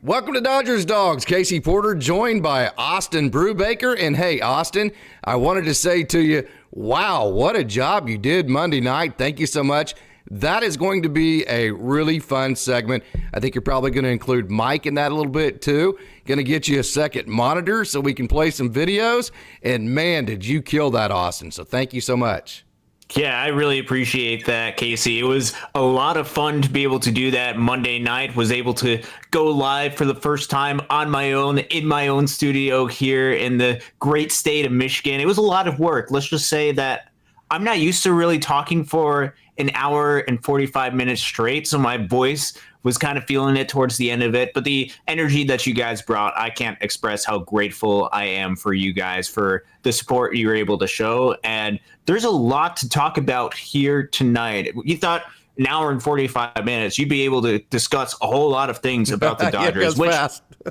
Welcome to Dodgers Dogs. Casey Porter joined by Austin Brubaker. And hey, Austin, I wanted to say to you, wow, what a job you did Monday night. Thank you so much. That is going to be a really fun segment. I think you're probably going to include Mike in that a little bit too. Going to get you a second monitor so we can play some videos. And man, did you kill that, Austin. So thank you so much. Yeah, I really appreciate that, Casey. It was a lot of fun to be able to do that Monday night. Was able to go live for the first time on my own, in my own studio here in the great state of Michigan. It was a lot of work. Let's just say that I'm not used to really talking for an hour and 45 minutes straight, so my voice was kind of feeling it towards the end of it. But the energy that you guys brought, I can't express how grateful I am for you guys for the support you were able to show. And there's a lot to talk about here tonight. You thought an hour and 45 minutes, you'd be able to discuss a whole lot of things about the Dodgers, which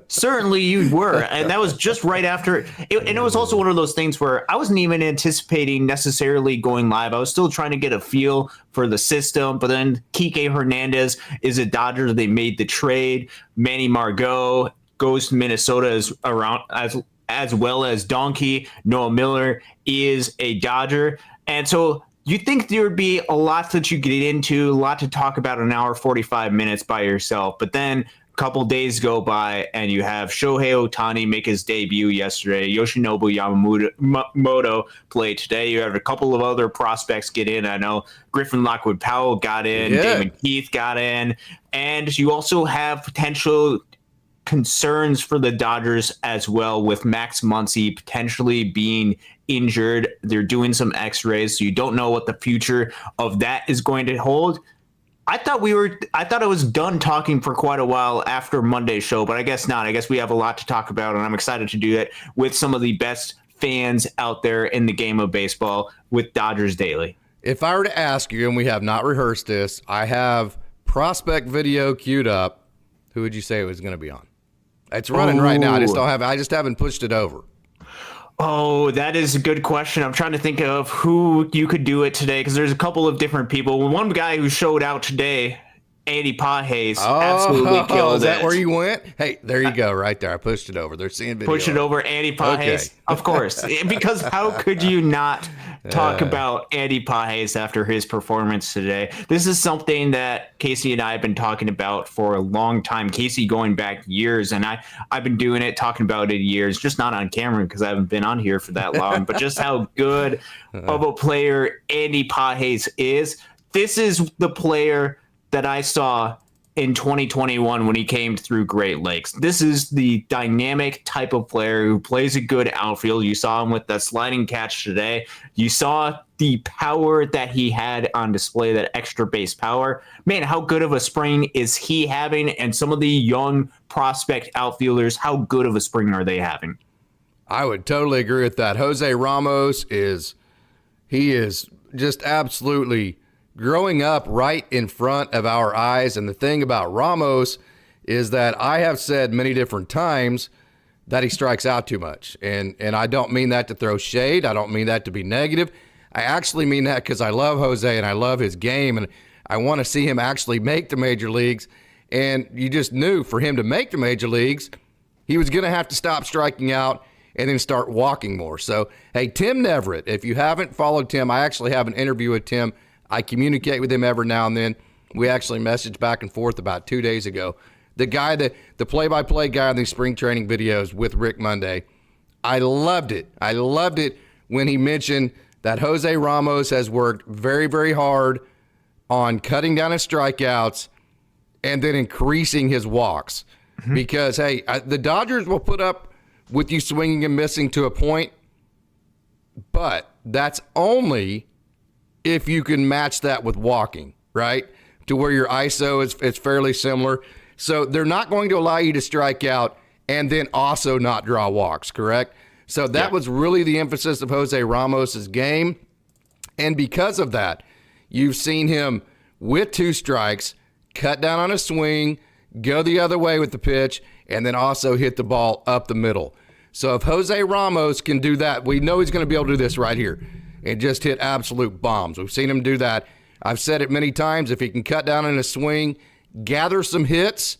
certainly you were. And that was just right after. And it was also one of those things where I wasn't even anticipating necessarily going live. I was still trying to get a feel for the system. But then Kike Hernandez is a Dodger. They made the trade. Manny Margot goes to Minnesota as well as Donkey. Noah Miller is a Dodger. And so you think there would be a lot that you get into, a lot to talk about an hour, 45 minutes by yourself. But then a couple days go by and you have Shohei Ohtani make his debut yesterday. Yoshinobu Yamamoto play today. You have a couple of other prospects get in. I know Griffin Lockwood Powell got in. Yeah. Damon Keith got in. And you also have potential concerns for the Dodgers as well, with Max Muncy potentially being injured. They're doing some x-rays, so you don't know what the future of that is going to hold. I thought I was done talking for quite a while after Monday's show, but I guess not. I guess we have a lot to talk about, and I'm excited to do that with some of the best fans out there in the game of baseball with Dodgers Daily. If I were to ask you, and we have not rehearsed this, I have prospect video queued up. Who would you say it was going to be on? It's running right now. I just haven't pushed it over. Oh, that is a good question. I'm trying to think of who you could do it today, because there's a couple of different people. One guy who showed out today, Andy Pages, absolutely killed it. Is that where you went? Hey, there you go, right there. I pushed it over. They're seeing video. Push it over, Andy Pages. Okay. Of course, because how could you not talk about Andy Pages after his performance today? This is something that Casey and I have been talking about for a long time. Casey going back years, and I've been doing it, talking about it years, just not on camera because I haven't been on here for that long, but just how good of a player Andy Pages is. This is the player that I saw in 2021 when he came through Great Lakes. This is the dynamic type of player who plays a good outfield. You saw him with that sliding catch today. You saw the power that he had on display, that extra base power. Man, how good of a spring is he having? And some of the young prospect outfielders, how good of a spring are they having? I would totally agree with that. Jose Ramos is just absolutely growing up right in front of our eyes. And the thing about Ramos is that I have said many different times that he strikes out too much. And I don't mean that to throw shade. I don't mean that to be negative. I actually mean that because I love Jose and I love his game, and I want to see him actually make the major leagues. And you just knew for him to make the major leagues, he was going to have to stop striking out and then start walking more. So, hey, Tim Neverett, if you haven't followed Tim, I actually have an interview with Tim. I communicate with him every now and then. We actually messaged back and forth about 2 days ago. The guy, the play-by-play guy on these spring training videos with Rick Monday, I loved it. I loved it when he mentioned that Jose Ramos has worked very, very hard on cutting down his strikeouts and then increasing his walks. Mm-hmm. Because, hey, the Dodgers will put up with you swinging and missing to a point, but that's only if you can match that with walking, right? To where your ISO is fairly similar. So they're not going to allow you to strike out and then also not draw walks, correct? So that was really the emphasis of Jose Ramos's game. And because of that, you've seen him with 2 strikes, cut down on a swing, go the other way with the pitch, and then also hit the ball up the middle. So if Jose Ramos can do that, we know he's going to be able to do this right here and just hit absolute bombs. We've seen him do that. I've said it many times. If he can cut down in a swing, gather some hits,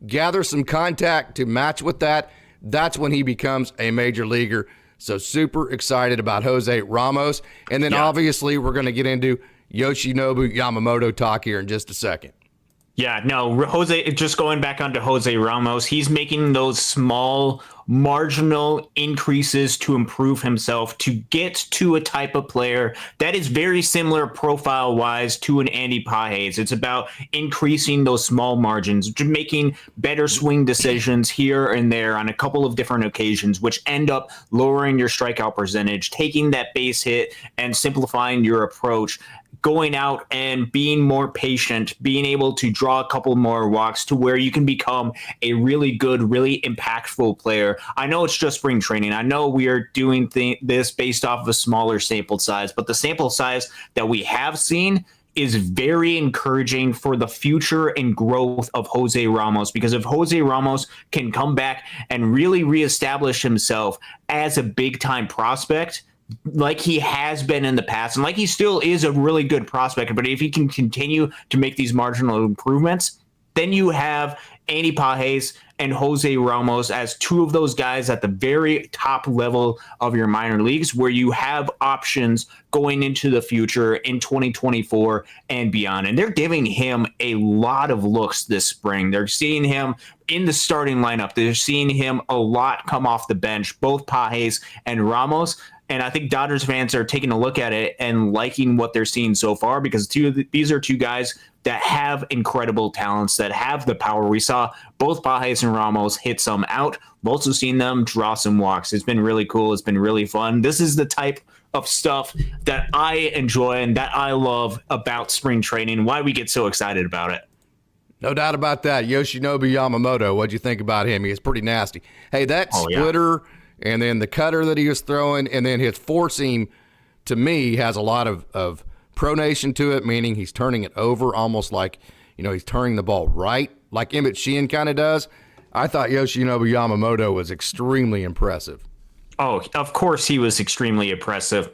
gather some contact to match with that, that's when he becomes a major leaguer. So super excited about Jose Ramos. And then obviously we're going to get into Yoshinobu Yamamoto talk here in just a second. Yeah, no, Jose, just going back onto Jose Ramos, he's making those small marginal increases to improve himself to get to a type of player that is very similar profile wise to an Andy Pages. It's about increasing those small margins, making better swing decisions here and there on a couple of different occasions, which end up lowering your strikeout percentage, taking that base hit and simplifying your approach, going out and being more patient, being able to draw a couple more walks to where you can become a really good, really impactful player. I know it's just spring training. I know we are doing this based off of a smaller sample size, but the sample size that we have seen is very encouraging for the future and growth of Jose Ramos, because if Jose Ramos can come back and really reestablish himself as a big-time prospect, like he has been in the past, and like he still is a really good prospect, but if he can continue to make these marginal improvements, then you have Andy Pages and Jose Ramos as two of those guys at the very top level of your minor leagues, where you have options going into the future in 2024 and beyond. And they're giving him a lot of looks this spring. They're seeing him in the starting lineup. They're seeing him a lot come off the bench, both Pages and Ramos. And I think Dodgers fans are taking a look at it and liking what they're seeing so far, because these are two guys that have incredible talents, that have the power. We saw both Pages and Ramos hit some out. We've also seen them draw some walks. It's been really cool. It's been really fun. This is the type of stuff that I enjoy and that I love about spring training, why we get so excited about it. No doubt about that. Yoshinobu Yamamoto, what'd you think about him? He is pretty nasty. Hey, that splitter and then the cutter that he was throwing, and then his four seam, to me, has a lot of pronation to it, meaning he's turning it over almost like, he's turning the ball right, like Emmett Sheehan kind of does. I thought Yoshinobu Yamamoto was extremely impressive. Oh, of course he was extremely impressive.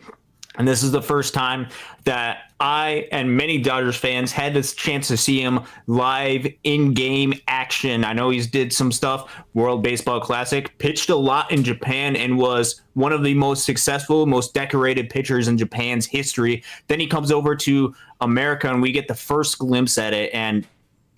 And this is the first time that I and many Dodgers fans had this chance to see him live in-game action. I know he's did some stuff, World Baseball Classic, pitched a lot in Japan, and was one of the most successful, most decorated pitchers in Japan's history. Then he comes over to America, and we get the first glimpse at it, and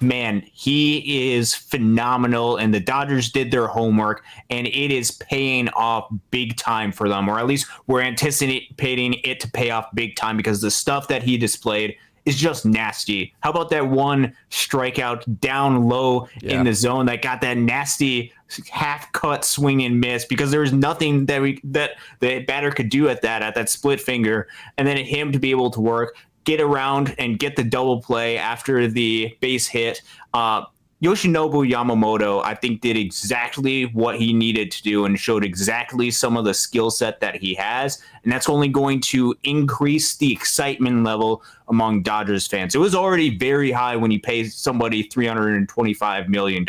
man, he is phenomenal, and the Dodgers did their homework, and it is paying off big time for them, or at least we're anticipating it to pay off big time, because the stuff that he displayed is just nasty. How about that one strikeout down low in the zone that got that nasty half-cut swing and miss, because there was nothing that the batter could do at that split finger, and then him to be able to work, get around and get the double play after the base hit. Yoshinobu Yamamoto, I think, did exactly what he needed to do and showed exactly some of the skill set that he has. And that's only going to increase the excitement level among Dodgers fans. It was already very high when you pay somebody $325 million,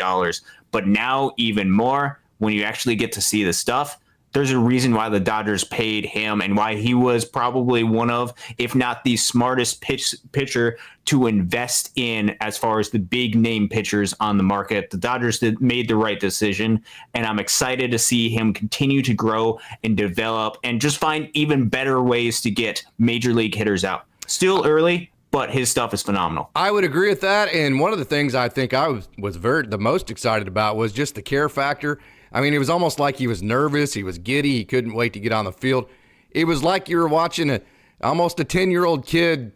but now even more when you actually get to see the stuff. There's a reason why the Dodgers paid him, and why he was probably one of, if not the smartest pitcher to invest in as far as the big name pitchers on the market. The Dodgers made the right decision, and I'm excited to see him continue to grow and develop and just find even better ways to get major league hitters out. Still early, but his stuff is phenomenal. I would agree with that, and one of the things I think I was the most excited about was just the care factor. I mean, it was almost like he was nervous. He was giddy. He couldn't wait to get on the field. It was like you were watching almost a 10-year-old kid.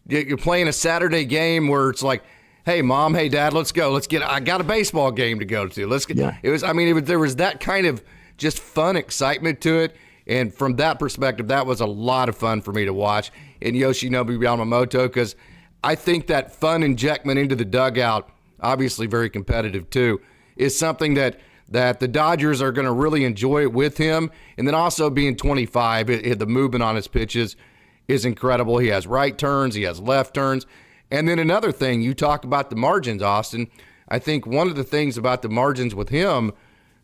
You're playing a Saturday game where it's like, hey, Mom, hey, Dad, let's go. I got a baseball game to go to. Let's get. Yeah. There was that kind of just fun excitement to it. And from that perspective, that was a lot of fun for me to watch in Yoshinobu Yamamoto, because I think that fun injectment into the dugout, obviously very competitive too, is something that the Dodgers are going to really enjoy it with him. And then also being 25, the movement on his pitches is incredible. He has right turns, he has left turns. And then another thing, you talk about the margins, Austin. I think one of the things about the margins with him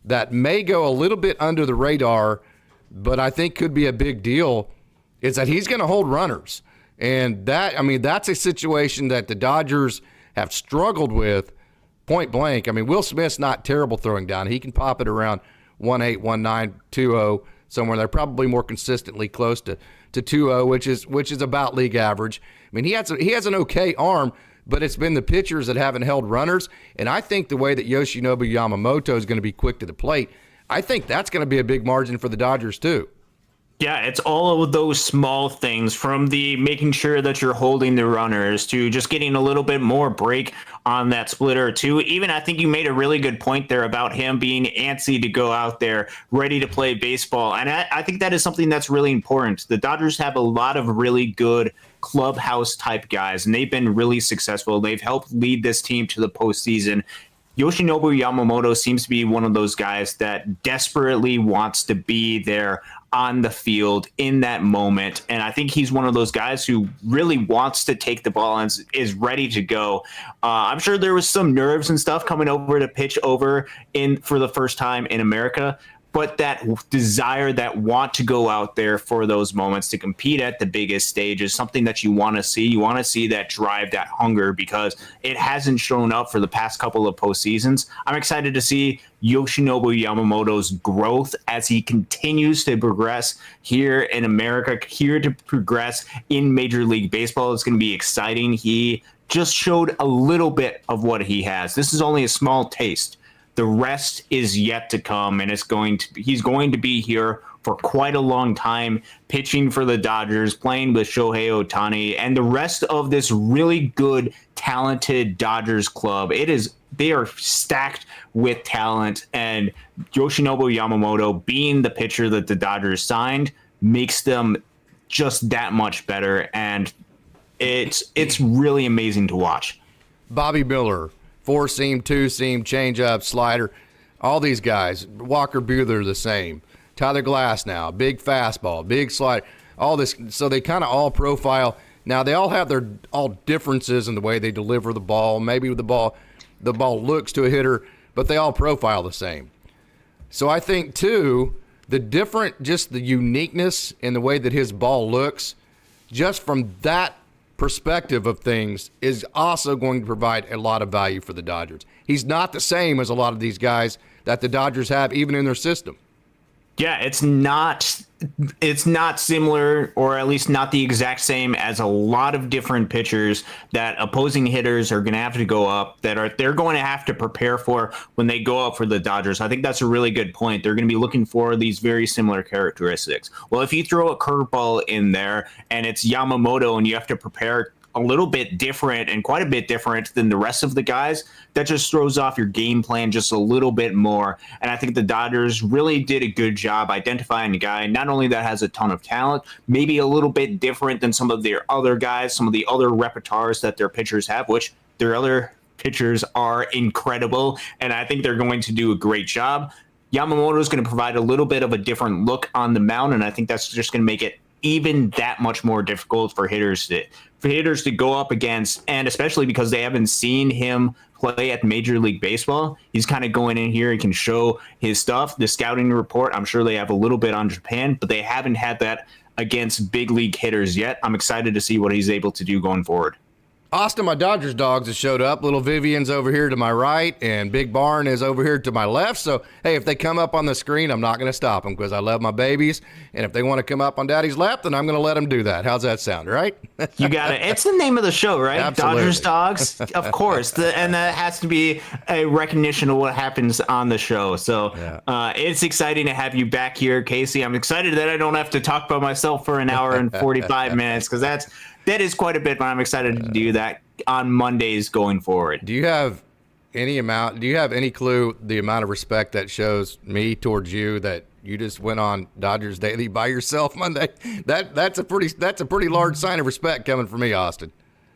that may go a little bit under the radar, but I think could be a big deal, is that he's going to hold runners. And that's a situation that the Dodgers have struggled with point blank. I mean, Will Smith's not terrible throwing down. He can pop it around 1.8, 1.9, 2.0 somewhere there, probably more consistently close to 2.0, which is about league average. I mean, he has an okay arm, but it's been the pitchers that haven't held runners. And I think the way that Yoshinobu Yamamoto is going to be quick to the plate, I think that's going to be a big margin for the Dodgers too. Yeah, it's all of those small things, from the making sure that you're holding the runners to just getting a little bit more break on that splitter to even, I think you made a really good point there about him being antsy to go out there, ready to play baseball. And I think that is something that's really important. The Dodgers have a lot of really good clubhouse type guys, and they've been really successful. They've helped lead this team to the postseason. Yoshinobu Yamamoto seems to be one of those guys that desperately wants to be there on the field in that moment. And I think he's one of those guys who really wants to take the ball and is ready to go. I'm sure there was some nerves and stuff coming over to pitch over in for the first time in America. But that desire, that want to go out there for those moments to compete at the biggest stage is something that you want to see. You want to see that drive, that hunger, because it hasn't shown up for the past couple of postseasons. I'm excited to see Yoshinobu Yamamoto's growth as he continues to progress here in America, here to progress in Major League Baseball. It's going to be exciting. He just showed a little bit of what he has. This is only a small taste. The rest is yet to come, and he's going to be here for quite a long time, pitching for the Dodgers, playing with Shohei Ohtani, and the rest of this really good, talented Dodgers club. They are stacked with talent, and Yoshinobu Yamamoto, being the pitcher that the Dodgers signed, makes them just that much better, and it's really amazing to watch. Bobby Miller, 4-seam, 2-seam, changeup, slider, all these guys. Walker Buehler the same. Tyler Glass now, big fastball, big slider, all this. So they kind of all profile. Now they all have their all differences in the way they deliver the ball. Maybe the ball looks to a hitter, but they all profile the same. So I think too, just the uniqueness in the way that his ball looks, just from that perspective of things, is also going to provide a lot of value for the Dodgers. He's not the same as a lot of these guys that the Dodgers have even in their system. Yeah, it's not similar, or at least not the exact same as a lot of different pitchers that opposing hitters are going to have to go up, they're going to have to prepare for when they go up for the Dodgers. I think that's a really good point. They're going to be looking for these very similar characteristics. Well, if you throw a curveball in there and it's Yamamoto and you have to prepare a little bit different and quite a bit different than the rest of the guys, that just throws off your game plan just a little bit more. And I think the Dodgers really did a good job identifying a guy not only that has a ton of talent, maybe a little bit different than some of their other guys, some of the other repertoires that their pitchers have, which their other pitchers are incredible, and I think they're going to do a great job. Yamamoto is going to provide a little bit of a different look on the mound, and I think that's just going to make it even that much more difficult for hitters to go up against, and especially because they haven't seen him play at Major League Baseball. He's kind of going in here. He can show his stuff. The scouting report, I'm sure they have a little bit on Japan, but they haven't had that against big league hitters yet. I'm excited to see what he's able to do going forward. Austin, my Dodgers dogs have showed up. Little Vivian's over here to my right, and Big Barn is over here to my left. So, hey, if they come up on the screen, I'm not going to stop them because I love my babies. And if they want to come up on Daddy's lap, then I'm going to let them do that. How's that sound, right? You got it. It's the name of the show, right? Absolutely. Dodgers Dogs, of course. And that has to be a recognition of what happens on the show. So it's exciting to have you back here, Casey. I'm excited that I don't have to talk by myself for an hour and 45 minutes because that is quite a bit, but I'm excited to do that on Mondays going forward. Do you have any clue the amount of respect that shows me towards you that you just went on Dodgers Daily by yourself Monday? That's a pretty large sign of respect coming from me, Austin.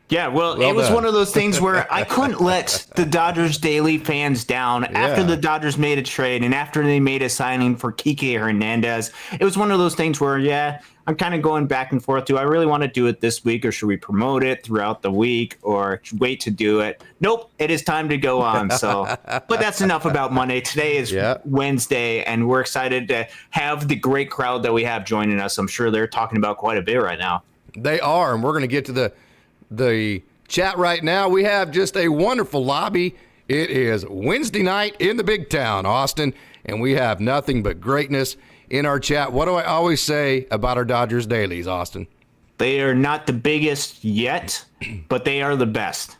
Yeah, well it was one of those things where I couldn't let the Dodgers Daily fans down after the Dodgers made a trade and after they made a signing for Kike Hernandez. It was one of those things where, I'm kind of going back and forth. Do I really want to do it this week, or should we promote it throughout the week, or wait to do it? Nope, it is time to go on. So, but that's enough about Monday. Today is Wednesday, and we're excited to have the great crowd that we have joining us. I'm sure they're talking about quite a bit right now. They are, and we're going to get to the chat right now. We have just a wonderful lobby. It is Wednesday night in the big town, Austin, and we have nothing but greatness in our chat. What do I always say about our Dodgers dailies, Austin? They are not the biggest yet, but they are the best.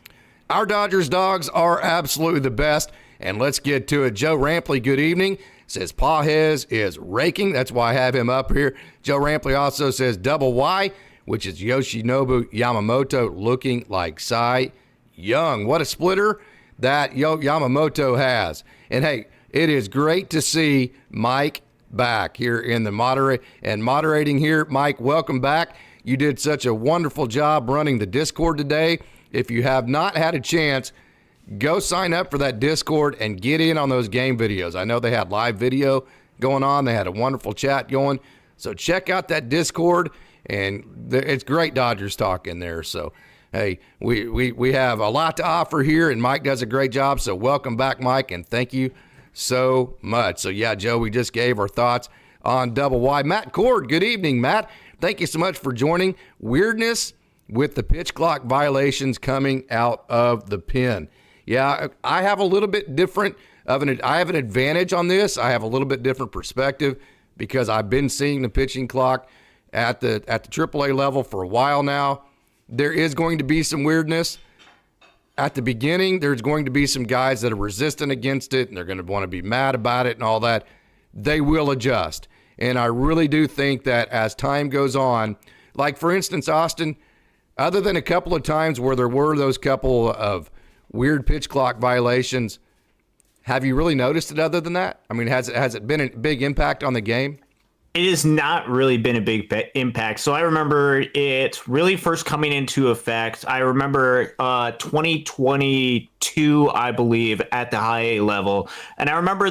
Our Dodgers dogs are absolutely the best, and let's get to it. Joe Rampley, good evening. Says Hoese is raking. That's why I have him up here. Joe Rampley also says double Y, which is Yoshinobu Yamamoto looking like Cy Young. What a splitter that Yamamoto has. And hey, it is great to see Mike back here in the moderating here. Mike, welcome back. You did such a wonderful job running the Discord today. If you have not had a chance, go sign up for that Discord and get in on those game videos. I know they had live video going on. They had a wonderful chat going. So check out that Discord, and it's great Dodgers talk in there. So, hey, we have a lot to offer here, and Mike does a great job. So welcome back, Mike, and thank you so much. So, yeah, Joe, we just gave our thoughts on double Y. Matt Cord, good evening, Matt. Thank you so much for joining. Weirdness with the pitch clock violations coming out of the pen. Yeah, I have a little bit different I have an advantage on this. I have a little bit different perspective because I've been seeing the pitching clock at the AAA level for a while now. There is going to be some weirdness. At the beginning, there's going to be some guys that are resistant against it, and they're going to want to be mad about it and all that. They will adjust. And I really do think that as time goes on, like for instance, Austin, other than a couple of times where there were those couple of weird pitch clock violations, have you really noticed it other than that? I mean, has it been a big impact on the game? It has not really been a big impact. So I remember it really first coming into effect. I remember 2022, I believe, at the high A level. And I remember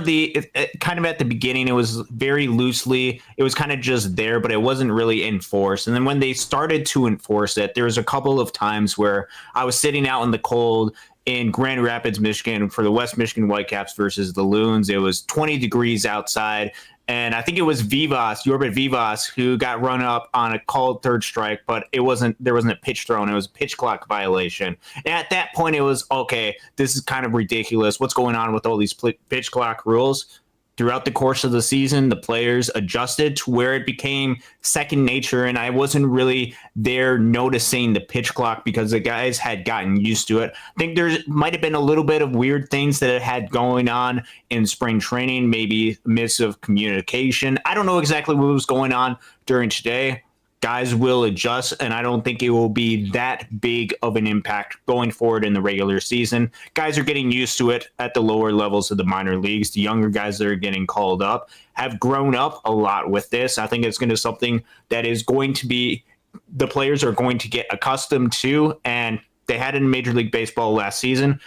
kind of at the beginning, it was very loosely. It was kind of just there, but it wasn't really enforced. And then when they started to enforce it, there was a couple of times where I was sitting out in the cold in Grand Rapids, Michigan for the West Michigan Whitecaps versus the Loons. It was 20 degrees outside. And I think it was Yorbit Vivas, who got run up on a called third strike, but there wasn't a pitch thrown. It was a pitch clock violation. And at that point, it was, okay, this is kind of ridiculous. What's going on with all these pitch clock rules? Throughout the course of the season, the players adjusted to where it became second nature, and I wasn't really there noticing the pitch clock because the guys had gotten used to it. I think there might have been a little bit of weird things that it had going on in spring training, maybe miss of communication. I don't know exactly what was going on during today. Guys will adjust, and I don't think it will be that big of an impact going forward in the regular season. Guys are getting used to it at the lower levels of the minor leagues. The younger guys that are getting called up have grown up a lot with this. I think it's going to be something that is going to be the players are going to get accustomed to, and they had it in Major League Baseball last season.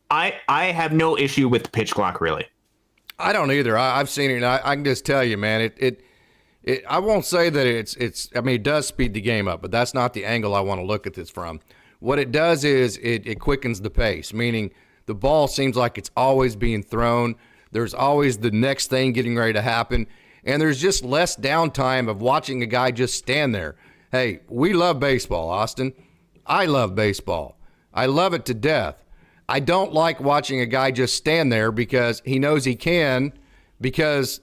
I have no issue with the pitch clock, really. I don't either. I've seen it, and I can just tell you, man, I won't say that it does speed the game up, but that's not the angle I want to look at this from. What it does is it quickens the pace, meaning the ball seems like it's always being thrown. There's always the next thing getting ready to happen, and there's just less downtime of watching a guy just stand there. Hey, we love baseball, Austin. I love baseball. I love it to death. I don't like watching a guy just stand there because he knows he can, because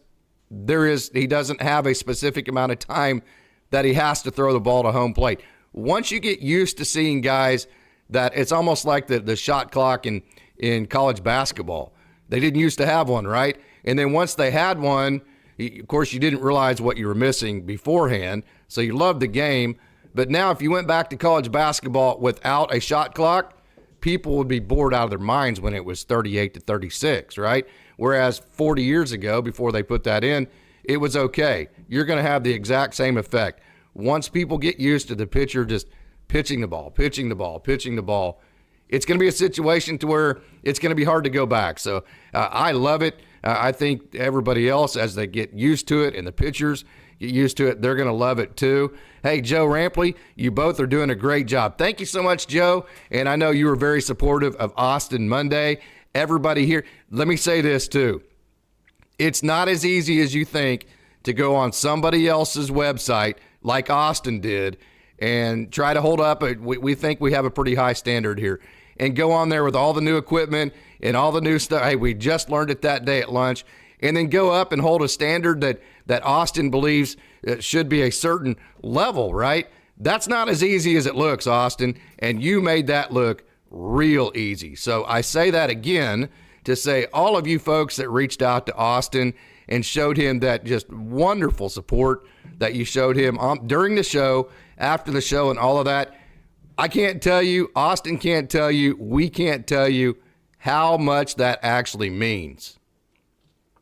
he doesn't have a specific amount of time that he has to throw the ball to home plate. Once you get used to seeing guys that it's almost like the shot clock in college basketball. They didn't used to have one, right? And then once they had one, of course, you didn't realize what you were missing beforehand, so you loved the game. But now if you went back to college basketball without a shot clock, people would be bored out of their minds when it was 38 to 36, right? Whereas 40 years ago, before they put that in, it was okay. You're going to have the exact same effect. Once people get used to the pitcher just pitching the ball, it's going to be a situation to where it's going to be hard to go back. So I love it. I think everybody else, as they get used to it and the pitchers get used to it, they're going to love it too. Hey, Joe Rampley, you both are doing a great job. Thank you so much, Joe. And I know you were very supportive of Austin Monday. Everybody here, let me say this too. It's not as easy as you think to go on somebody else's website like Austin did and try to hold up. We think we have a pretty high standard here, and go on there with all the new equipment and all the new stuff. Hey, we just learned it that day at lunch. And then go up and hold a standard that Austin believes should be a certain level, right? That's not as easy as it looks, Austin, and you made that look real easy. So I say that again to say all of you folks that reached out to Austin and showed him that just wonderful support that you showed him during the show, after the show, and all of that. I can't tell you, Austin can't tell you, we can't tell you how much that actually means.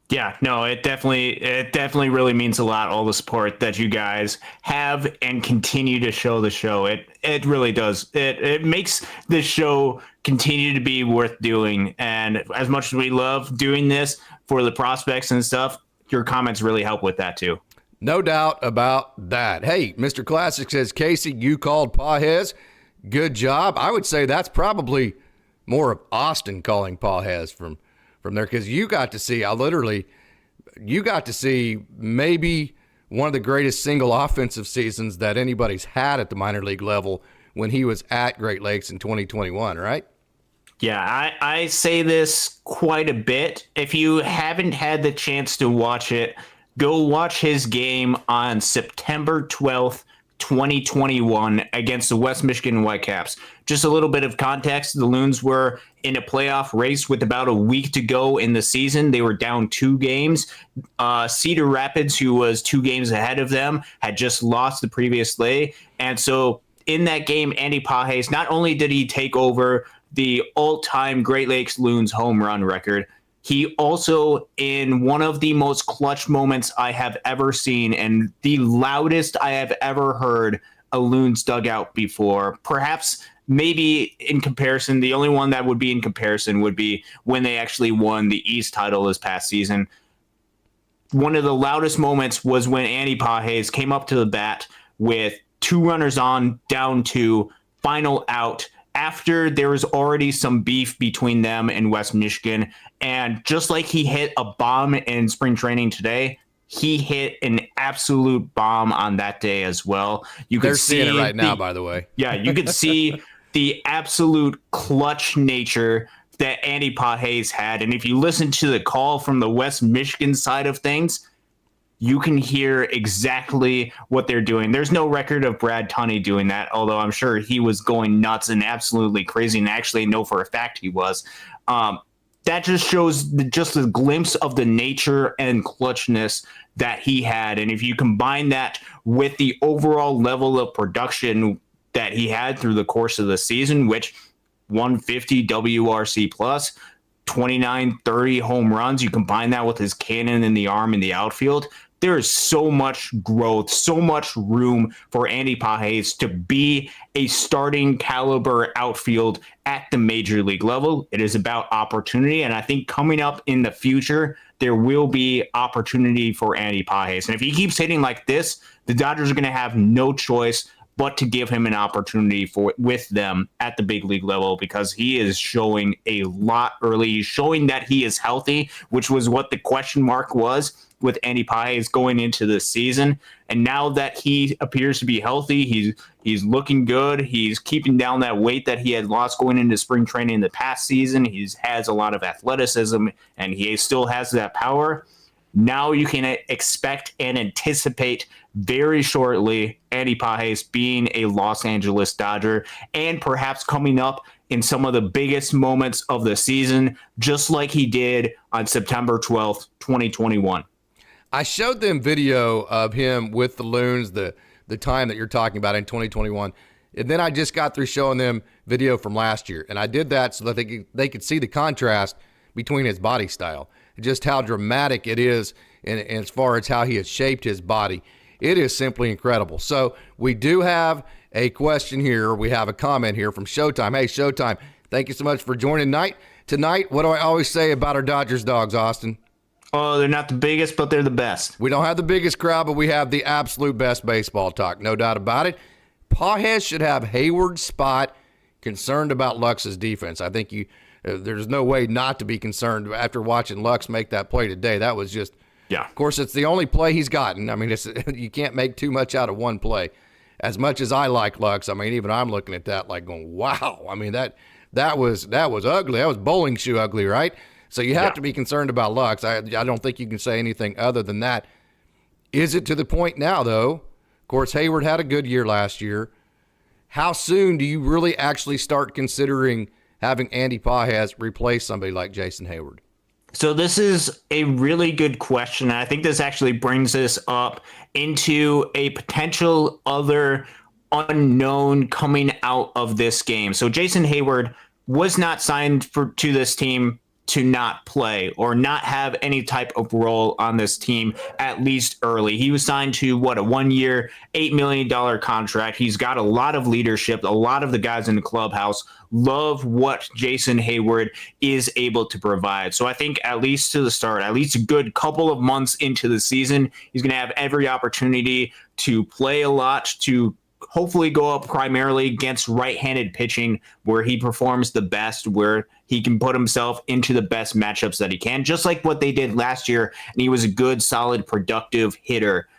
Yeah, no, it definitely really means a lot, all the support that you guys have and continue to show the show. It really does. It makes this show continue to be worth doing. And as much as we love doing this for the prospects and stuff, your comments really help with that too. No doubt about that. Hey, Mr. Classic says, Casey, you called Pa Hez. Good job. I would say that's probably more of Austin calling Pa Hez from there, because you got to see maybe one of the greatest single offensive seasons that anybody's had at the minor league level when he was at Great Lakes in 2021, right? Yeah, I say this quite a bit. If you haven't had the chance to watch it, go watch his game on September 12th, 2021 against the West Michigan Whitecaps. Just a little bit of context. The Loons were in a playoff race with about a week to go in the season. They were down 2 games. Cedar Rapids, who was 2 games ahead of them, had just lost the previous day. And so in that game, Andy Pages, not only did he take over the all-time Great Lakes Loons home run record, he also, in one of the most clutch moments I have ever seen and the loudest I have ever heard a Loons dugout before, perhaps maybe in comparison, the only one that would be in comparison would be when they actually won the East title this past season. One of the loudest moments was when Andy Pages came up to the bat with 2 runners on, down 2, final out, after there was already some beef between them and West Michigan. And just like he hit a bomb in spring training today, he hit an absolute bomb on that day as well. They're seeing it right now, by the way. Yeah, you could see the absolute clutch nature that Andy Pages had. And if you listen to the call from the West Michigan side of things, you can hear exactly what they're doing. There's no record of Brad Tunney doing that, although I'm sure he was going nuts and absolutely crazy, and actually know for a fact he was. That just shows just a glimpse of the nature and clutchness that he had. And if you combine that with the overall level of production that he had through the course of the season, which 150 WRC plus, 29, 30 home runs, you combine that with his cannon in the arm in the outfield, there is so much growth, so much room for Andy Pages to be a starting caliber outfield at the major league level. It is about opportunity, and I think coming up in the future, there will be opportunity for Andy Pages. And if he keeps hitting like this, the Dodgers are going to have no choice but to give him an opportunity with them at the big league level, because he is showing a lot early. He's showing that he is healthy, which was what the question mark was with Andy Pages going into the season. And now that he appears to be healthy, he's looking good. He's keeping down that weight that he had lost going into spring training in the past season. He has a lot of athleticism, and he still has that power. Now you can expect and anticipate very shortly Andy Pages being a Los Angeles Dodger, and perhaps coming up in some of the biggest moments of the season, just like he did on September 12th, 2021. I showed them video of him with the Loons, the time that you're talking about in 2021. And then I just got through showing them video from last year. And I did that so that they could see the contrast between his body style, just how dramatic it is, and as far as how he has shaped his body. It is simply incredible. So we do have a question here. We have a comment here from Showtime. Hey, Showtime, thank you so much for joining tonight. What do I always say about our Dodgers dogs, Austin? Oh, they're not the biggest, but they're the best. We don't have the biggest crowd, but we have the absolute best baseball talk, no doubt about it. Pages should have Hayward's spot. Concerned about Lux's defense. I think there's no way not to be concerned after watching Lux make that play today. That was just, yeah. Of course, it's the only play he's gotten. I mean, you can't make too much out of one play. As much as I like Lux, I mean, even I'm looking at that like going, wow. I mean, that was ugly. That was bowling shoe ugly, right? So you have to be concerned about Lux. I don't think you can say anything other than that. Is it to the point now, though? Of course, Hayward had a good year last year. How soon do you really actually start considering having Andy Pages replace somebody like Jason Hayward? So this is a really good question. I think this actually brings us up into a potential other unknown coming out of this game. So Jason Hayward was not signed to this team to not play or not have any type of role on this team, at least early. He was signed to a 1 year, $8 million contract. He's got a lot of leadership. A lot of the guys in the clubhouse love what Jason Hayward is able to provide. So I think at least to the start, at least a good couple of months into the season, he's going to have every opportunity to play a lot, to hopefully go up primarily against right-handed pitching where he performs the best, where he can put himself into the best matchups that he can, just like what they did last year. And he was a good, solid, productive hitter.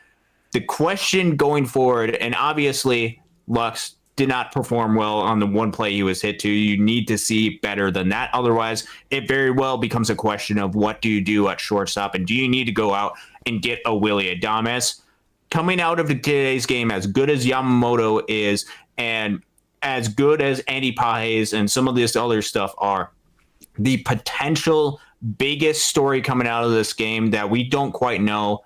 The question going forward, and obviously Lux did not perform well on the one play he was hit to. You need to see better than that. Otherwise, it very well becomes a question of what do you do at shortstop, and do you need to go out and get a Willy Adames? Coming out of today's game, as good as Yamamoto is, and as good as Andy Pages and some of this other stuff are, the potential biggest story coming out of this game that we don't quite know,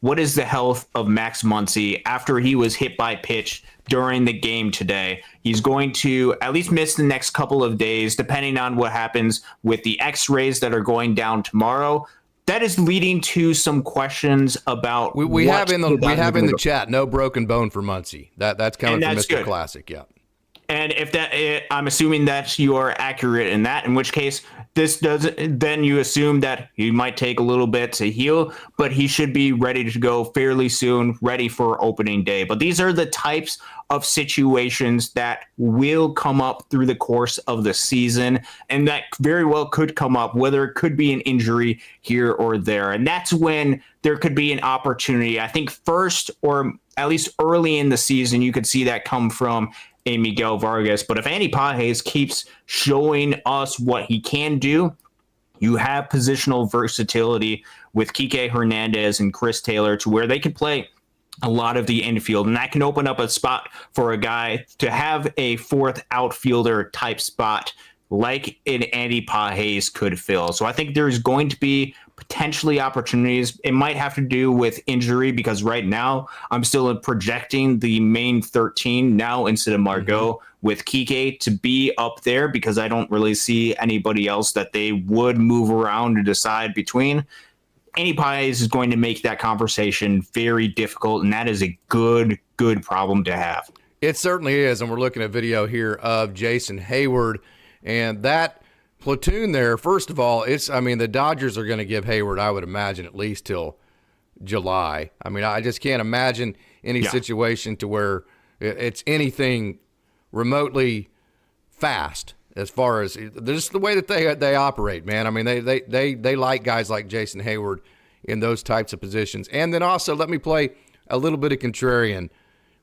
what is the health of Max Muncy after he was hit by pitch during the game today? He's going to at least miss the next couple of days, depending on what happens with the x-rays that are going down tomorrow. That is leading to some questions about we have in the chat no broken bone for Muncy. That's coming from Mr. Good. Classic, yeah. And if I'm assuming that you are accurate in that, in which case this doesn't, then you assume that he might take a little bit to heal, but he should be ready to go fairly soon, ready for opening day. But these are the types of situations that will come up through the course of the season, and that very well could come up, whether it could be an injury here or there. And that's when there could be an opportunity. I think first, or at least early in the season, you could see that come from a Miguel Vargas. But if Andy Pages keeps showing us what he can do, you have positional versatility with Kike Hernandez and Chris Taylor to where they can play a lot of the infield, and that can open up a spot for a guy to have a fourth outfielder type spot like an Andy Pages could fill. So I think there's going to be potentially opportunities. It might have to do with injury, because right now I'm still projecting the main 13 now instead of Margot with Kike to be up there, because I don't really see anybody else that they would move around to decide between. Andy Pages is going to make that conversation very difficult, and that is a good problem to have. It certainly is, and we're looking at video here of Jason Hayward, and that platoon there, first of all, the Dodgers are going to give Hayward, I would imagine, at least till July. I mean, I just can't imagine any situation to where it's anything remotely fast as far as just the way that they operate, man. I mean, they like guys like Jason Hayward in those types of positions. And then also, let me play a little bit of contrarian.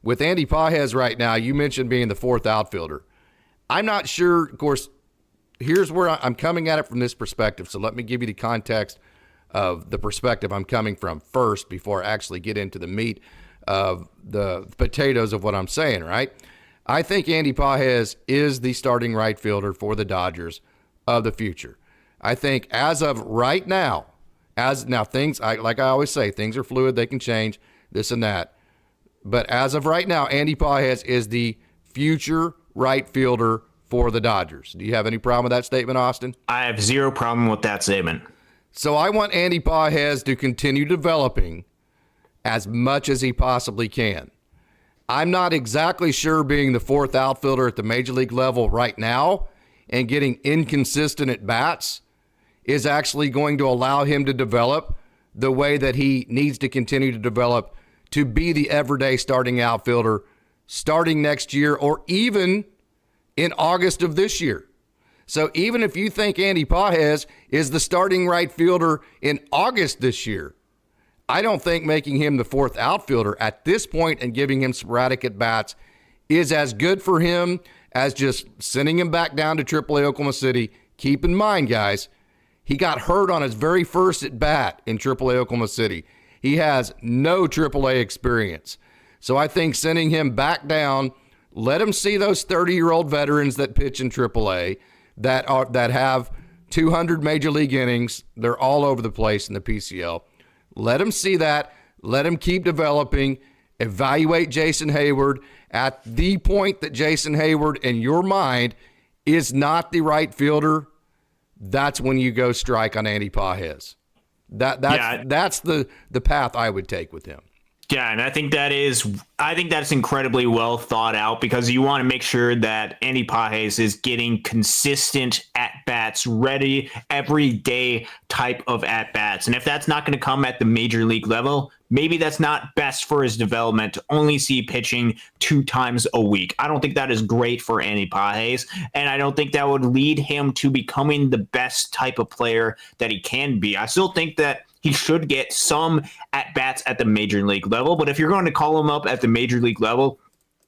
With Andy Pages right now, you mentioned being the fourth outfielder. I'm not sure, of course, here's where I'm coming at it from this perspective. So let me give you the context of the perspective I'm coming from first before I actually get into the meat of the potatoes of what I'm saying, right? I think Andy Pages is the starting right fielder for the Dodgers of the future. I think as of right now, things, like I always say, things are fluid, they can change, this and that. But as of right now, Andy Pages is the future right fielder for the Dodgers. Do you have any problem with that statement, Austin? I have zero problem with that statement. So I want Andy Pages to continue developing as much as he possibly can. I'm not exactly sure being the fourth outfielder at the major league level right now and getting inconsistent at bats is actually going to allow him to develop the way that he needs to continue to develop to be the everyday starting outfielder starting next year or even in August of this year. So even if you think Andy Pages is the starting right fielder in August this year, I don't think making him the fourth outfielder at this point and giving him sporadic at-bats is as good for him as just sending him back down to AAA Oklahoma City. Keep in mind, guys, he got hurt on his very first at bat in AAA Oklahoma City. He has no AAA experience. So I think sending him back down, let him see those 30-year-old veterans that pitch in AAA that have 200 major league innings. They're all over the place in the PCL. Let him see that. Let him keep developing. Evaluate Jason Heyward at the point that Jason Heyward, in your mind, is not the right fielder. That's when you go strike on Andy Pages. That's the path I would take with him. Yeah, and I think that's incredibly well thought out, because you want to make sure that Andy Pages is getting consistent at-bats, ready every day type of at-bats. And if that's not going to come at the major league level, maybe that's not best for his development to only see pitching 2 times a week. I don't think that is great for Andy Pages, and I don't think that would lead him to becoming the best type of player that he can be. I still think that he should get some at-bats at the major league level, but if you're going to call him up at the major league level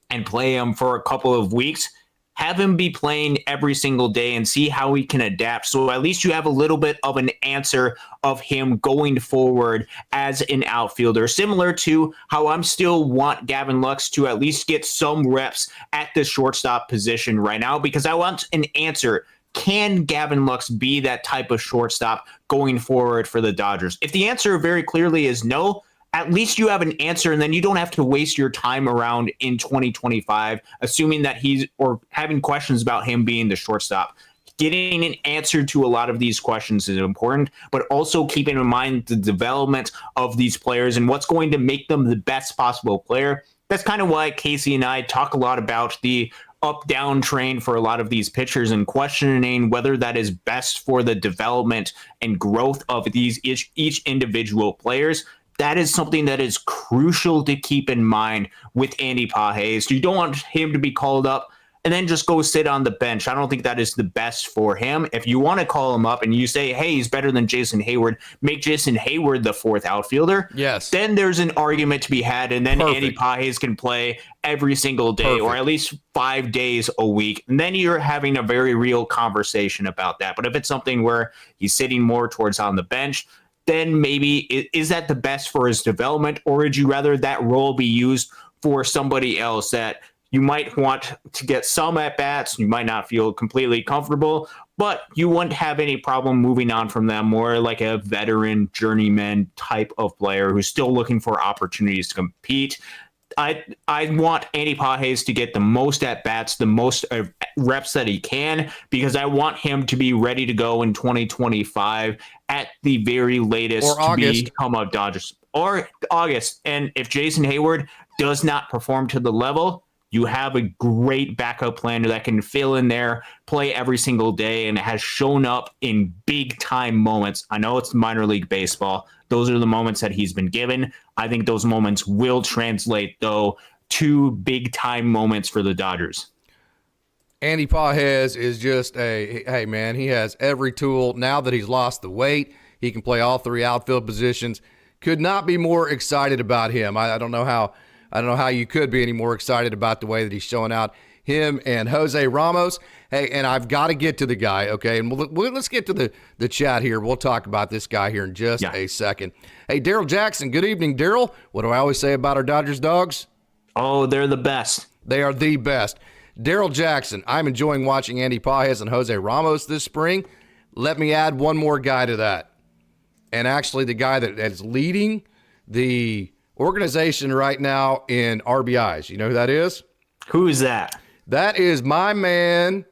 and play him for a couple of weeks, have him be playing every single day and see how he can adapt. So at least you have a little bit of an answer of him going forward as an outfielder, similar to how I'm still want Gavin Lux to at least get some reps at the shortstop position right now, because I want an answer. Can Gavin Lux be that type of shortstop going forward for the Dodgers? If the answer very clearly is no, at least you have an answer, and then you don't have to waste your time around in 2025, assuming that or having questions about him being the shortstop. Getting an answer to a lot of these questions is important, but also keeping in mind the development of these players and what's going to make them the best possible player. That's kind of why Casey and I talk a lot about the up-down train for a lot of these pitchers and questioning whether that is best for the development and growth of these each individual players. That is something that is crucial to keep in mind with Andy Pages. You don't want him to be called up and then just go sit on the bench. I don't think that is the best for him. If you want to call him up and you say, hey, he's better than Jason Heyward, make Jason Heyward the 4th outfielder. Yes. Then there's an argument to be had, and then Perfect. Andy Pages can play every single day. Perfect. Or at least 5 days a week. And then you're having a very real conversation about that. But if it's something where he's sitting more towards on the bench, then maybe is that the best for his development, or would you rather that role be used for somebody else that you might want to get some at-bats, you might not feel completely comfortable, but you wouldn't have any problem moving on from them, more like a veteran journeyman type of player who's still looking for opportunities to compete. I want Andy Pages to get the most at-bats, the most reps that he can, because I want him to be ready to go in 2025 at the very latest to become a Dodgers. Or August. And if Jason Heyward does not perform to the level, you have a great backup plan that can fill in there, play every single day, and it has shown up in big-time moments. I know it's minor league baseball. Those are the moments that he's been given. I think those moments will translate, though, to big-time moments for the Dodgers. Andy Pages is just hey, man, he has every tool. Now that he's lost the weight, he can play all 3 outfield positions. Could not be more excited about him. I don't know how you could be any more excited about the way that he's showing out. Him and Jose Ramos. Hey, and I've got to get to the guy, okay? And let's get to the chat here. We'll talk about this guy here in just a second. Hey, Daryl Jackson, good evening, Daryl. What do I always say about our Dodgers dogs? Oh, they're the best. They are the best. Daryl Jackson, I'm enjoying watching Andy Pages and Jose Ramos this spring. Let me add one more guy to that. And actually the guy that is leading the organization right now in RBIs. You know who that is? Who is that? That is my man,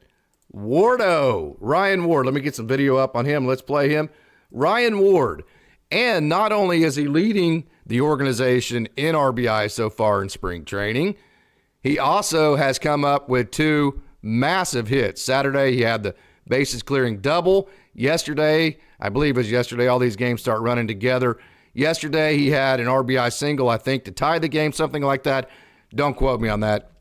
Wardo, Ryan Ward. Let me get some video up on him. Let's play him. Ryan Ward. And not only is he leading the organization in RBI so far in spring training, he also has come up with 2 massive hits. Saturday, he had the bases clearing double. Yesterday, I believe it was yesterday, all these games start running together. Yesterday, he had an RBI single, I think, to tie the game, something like that. Don't quote me on that.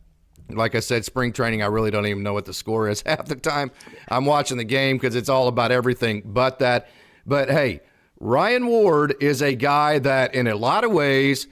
Like I said, spring training, I really don't even know what the score is half the time. I'm watching the game because it's all about everything but that. But, hey, Ryan Ward is a guy that in a lot of ways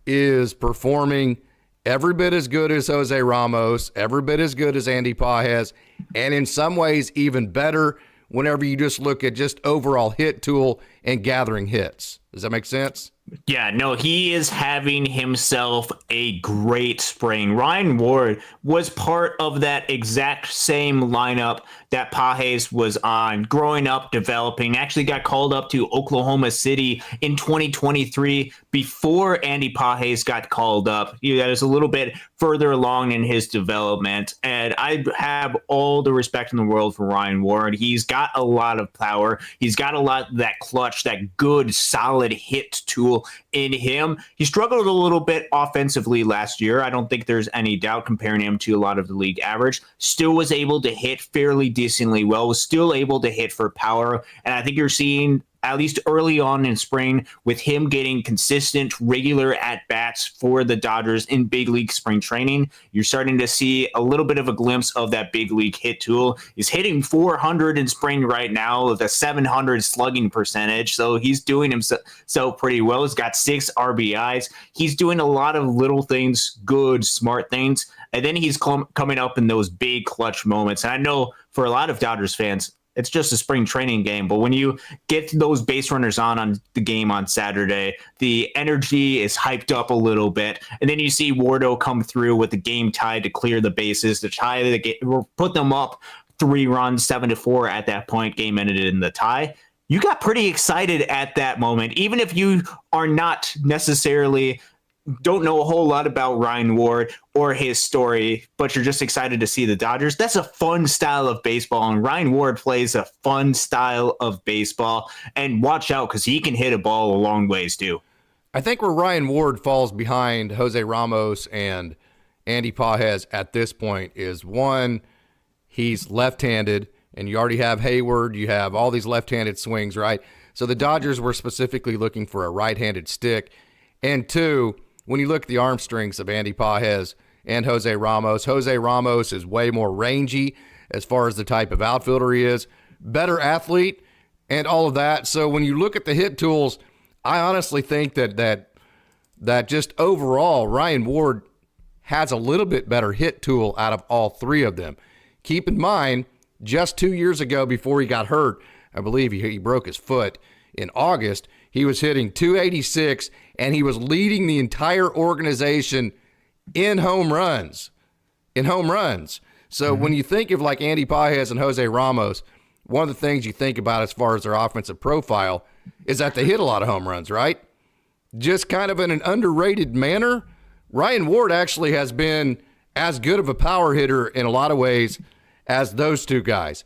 is performing every bit as good as Jose Ramos, every bit as good as Andy Pages, and in some ways even better whenever you just look at just overall hit tool and gathering hits. Does that make sense? Yeah, no, he is having himself a great spring. Ryan Ward was part of that exact same lineup that Pages was on, growing up, developing, actually got called up to Oklahoma City in 2023 before Andy Pages got called up. He was a little bit further along in his development, and I have all the respect in the world for Ryan Ward. He's got a lot of power. He's got a lot of that clutch, that good, solid hit tool in him. He struggled a little bit offensively last year. I don't think there's any doubt comparing him to a lot of the league average. Still was able to hit fairly decently well, was still able to hit for power. And I think you're seeing, at least early on in spring, with him getting consistent, regular at-bats for the Dodgers in big league spring training, you're starting to see a little bit of a glimpse of that big league hit tool. He's hitting 400 in spring right now with a 700 slugging percentage, so he's doing himself pretty well. He's got 6 RBIs. He's doing a lot of little things, good, smart things, and then he's coming up in those big clutch moments. And I know for a lot of Dodgers fans, it's just a spring training game. But when you get those base runners on the game on Saturday, the energy is hyped up a little bit. And then you see Wardo come through with the game tied to clear the bases, to tie the game, or put them up 3 runs, 7-4 at that point. Game ended in the tie. You got pretty excited at that moment, even if you are not necessarily don't know a whole lot about Ryan Ward or his story, but you're just excited to see the Dodgers. That's a fun style of baseball, and Ryan Ward plays a fun style of baseball. And watch out, because he can hit a ball a long ways too. I think where Ryan Ward falls behind Jose Ramos and Andy Pages at this point is, one, he's left-handed, and you already have Hayward, you have all these left-handed swings, right? So the Dodgers were specifically looking for a right-handed stick. And two, when you look at the arm strengths of Andy Pages and Jose Ramos is way more rangy as far as the type of outfielder he is, better athlete, and all of that. So when you look at the hit tools, I honestly think that just overall, Ryan Ward has a little bit better hit tool out of all 3 of them. Keep in mind, just 2 years ago before he got hurt, I believe he broke his foot in August, he was hitting .286, and he was leading the entire organization in home runs. So when you think of like Andy Pages and Jose Ramos, one of the things you think about as far as their offensive profile is that they hit a lot of home runs, right? Just kind of in an underrated manner, Ryan Ward actually has been as good of a power hitter in a lot of ways as those 2 guys.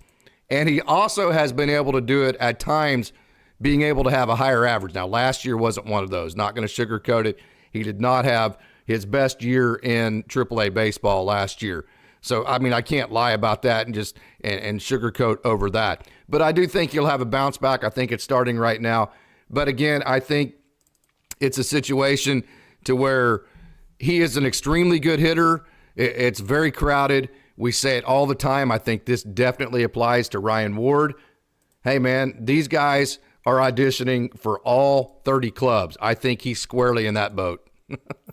And he also has been able to do it at times, being able to have a higher average. Now, last year wasn't one of those. Not going to sugarcoat it. He did not have his best year in AAA baseball last year. So, I mean, I can't lie about that and just and sugarcoat over that. But I do think he'll have a bounce back. I think it's starting right now. But again, I think it's a situation to where he is an extremely good hitter. It's very crowded. We say it all the time. I think this definitely applies to Ryan Ward. Hey, man, these guys are auditioning for all 30 clubs. I think he's squarely in that boat.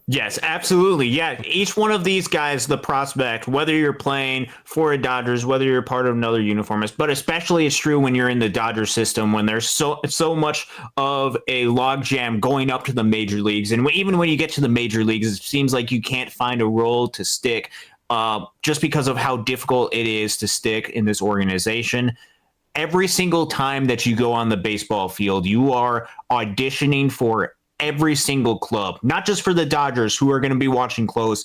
Yes, absolutely. Yeah, each one of these guys, the prospect, whether you're playing for a Dodgers, whether you're part of another uniformist, but especially it's true when you're in the Dodgers system, when there's so much of a logjam going up to the major leagues. And even when you get to the major leagues, it seems like you can't find a role to stick just because of how difficult it is to stick in this organization. Every single time that you go on the baseball field, you are auditioning for every single club, not just for the Dodgers, who are going to be watching close.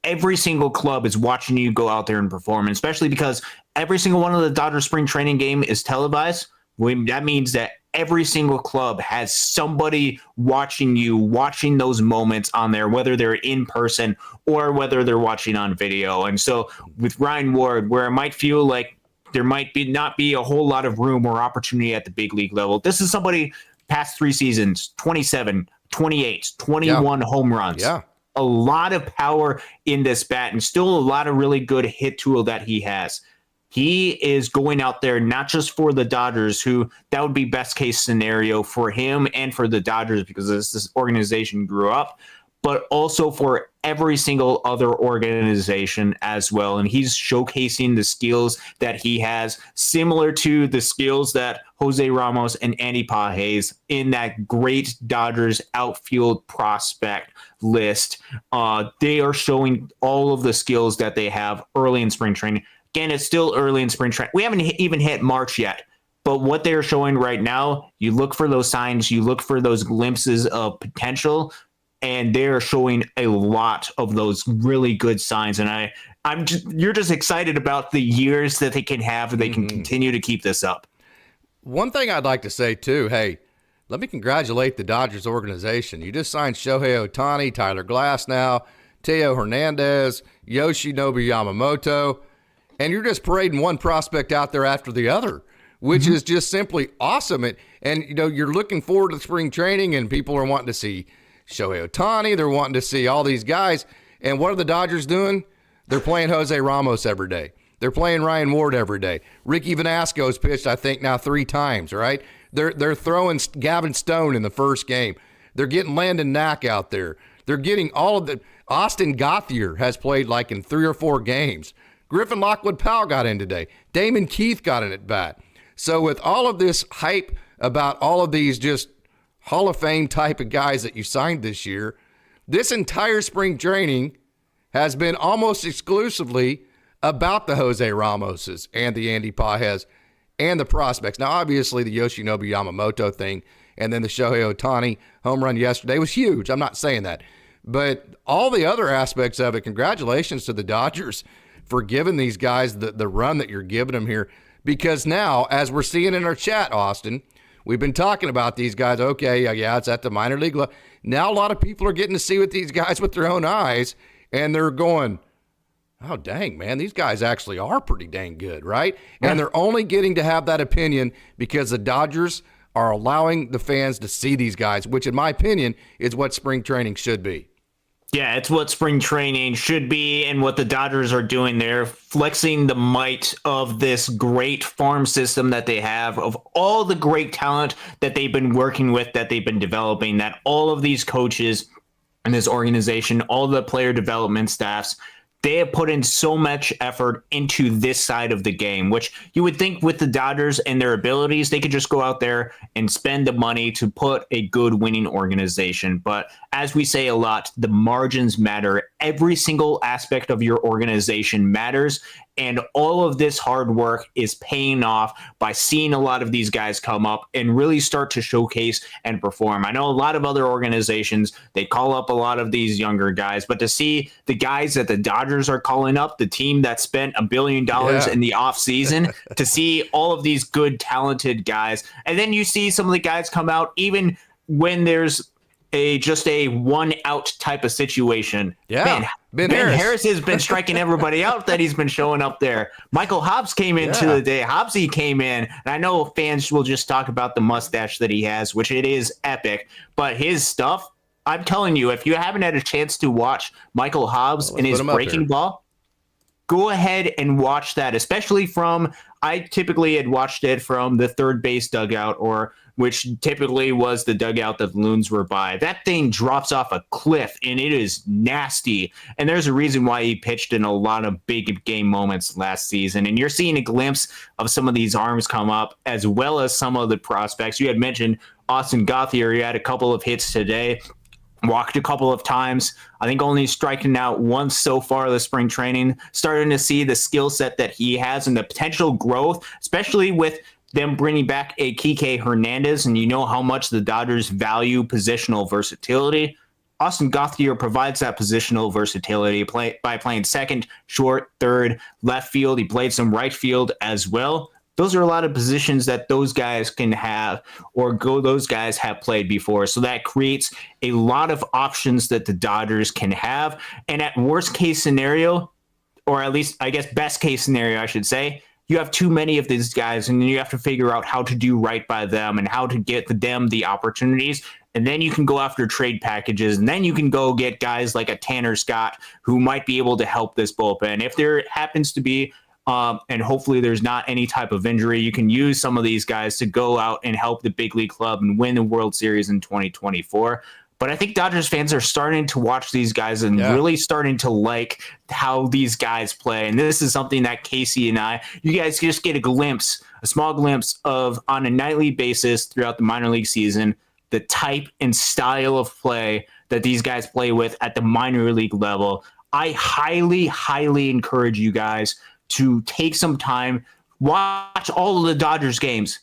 Every single club is watching you go out there and perform, and especially because every single one of the Dodgers spring training game is televised. That means that every single club has somebody watching you, watching those moments on there, whether they're in person or whether they're watching on video. And so with Ryan Ward, where it might feel like there might not be a whole lot of room or opportunity at the big league level, this is somebody past 3 seasons, 27, 28, 21 home runs. Yeah. A lot of power in this bat, and still a lot of really good hit tool that he has. He is going out there not just for the Dodgers, who that would be best case scenario for him and for the Dodgers because this organization grew up, but also for every single other organization as well. And he's showcasing the skills that he has, similar to the skills that Jose Ramos and Andy Pages in that great Dodgers outfield prospect list. They are showing all of the skills that they have early in spring training. Again, it's still early in spring training. We haven't even hit March yet. But what they're showing right now, you look for those signs, you look for those glimpses of potential, and they're showing a lot of those really good signs. And you're just excited about the years that they can have, and they can continue to keep this up. One thing I'd like to say too, hey, let me congratulate the Dodgers organization. You just signed Shohei Ohtani, Tyler Glasnow, Teo Hernandez, Yoshinobu Yamamoto, and you're just parading one prospect out there after the other, which is just simply awesome. And you know, you're looking forward to spring training, and people are wanting to see Shohei Ohtani. They're wanting to see all these guys. And what are the Dodgers doing? They're playing Jose Ramos every day. They're playing Ryan Ward every day. Ricky Vanasco's pitched, I think, now 3 times, right? They're throwing Gavin Stone in the first game. They're getting Landon Knack out there. They're getting all of the – Austin Gauthier has played like in 3 or 4 games. Griffin Lockwood-Powell got in today. Damon Keith got in at bat. So with all of this hype about all of these just Hall of Fame type of guys that you signed this year, this entire spring training has been almost exclusively about the Jose Ramoses and the Andy Pages and the prospects. Now, obviously, the Yoshinobu Yamamoto thing and then the Shohei Ohtani home run yesterday was huge. I'm not saying that. But all the other aspects of it, congratulations to the Dodgers for giving these guys the run that you're giving them here. Because now, as we're seeing in our chat, Austin, we've been talking about these guys. Okay, yeah, it's at the minor league level. Now a lot of people are getting to see with these guys with their own eyes, and they're going, oh, dang, man, these guys actually are pretty dang good, right? Yeah. And they're only getting to have that opinion because the Dodgers are allowing the fans to see these guys, which in my opinion is what spring training should be. Yeah, it's what spring training should be, and what the Dodgers are doing there, flexing the might of this great farm system that they have, of all the great talent that they've been working with, that they've been developing, that all of these coaches in this organization, all the player development staffs, they have put in so much effort into this side of the game, which you would think with the Dodgers and their abilities, they could just go out there and spend the money to put a good winning organization. But as we say a lot, the margins matter. Every single aspect of your organization matters. And all of this hard work is paying off by seeing a lot of these guys come up and really start to showcase and perform. I know a lot of other organizations, they call up a lot of these younger guys, but to see the guys that the Dodgers are calling up, the team that spent $1 billion in the offseason, to see all of these good, talented guys. And then you see some of the guys come out even when there's just a one out type of situation. Yeah. Man, Ben Harris has been striking everybody out that he's been showing up there. Michael Hobbs came into the day. Hobbsy came in, and I know fans will just talk about the mustache that he has, which it is epic, but his stuff, I'm telling you, if you haven't had a chance to watch Michael Hobbs in his breaking ball, go ahead and watch that, especially I typically had watched it from the third base dugout, or which typically was the dugout that the Loons were by. That thing drops off a cliff, and it is nasty. And there's a reason why he pitched in a lot of big game moments last season. And you're seeing a glimpse of some of these arms come up, as well as some of the prospects. You had mentioned Austin Gauthier. He had a couple of hits today. Walked a couple of times. I think only striking out once so far this spring training. Starting to see the skill set that he has and the potential growth, especially with them bringing back a Kike Hernandez. And you know how much the Dodgers value positional versatility. Austin Gauthier provides that positional versatility by playing second, short, third, left field. He played some right field as well. Those are a lot of positions that those guys can have, those guys have played before. So that creates a lot of options that the Dodgers can have. And at worst case scenario, or at least I guess best case scenario, I should say, you have too many of these guys, and then you have to figure out how to do right by them and how to get them the opportunities. And then you can go after trade packages, and then you can go get guys like a Tanner Scott who might be able to help this bullpen. If there happens to be and hopefully there's not any type of injury, you can use some of these guys to go out and help the big league club and win the World Series in 2024. But I think Dodgers fans are starting to watch these guys and really starting to like how these guys play. And this is something that Casey and you guys just get a small glimpse of on a nightly basis throughout the minor league season, the type and style of play that these guys play with at the minor league level. I highly, highly encourage you guys to take some time, watch all of the Dodgers games,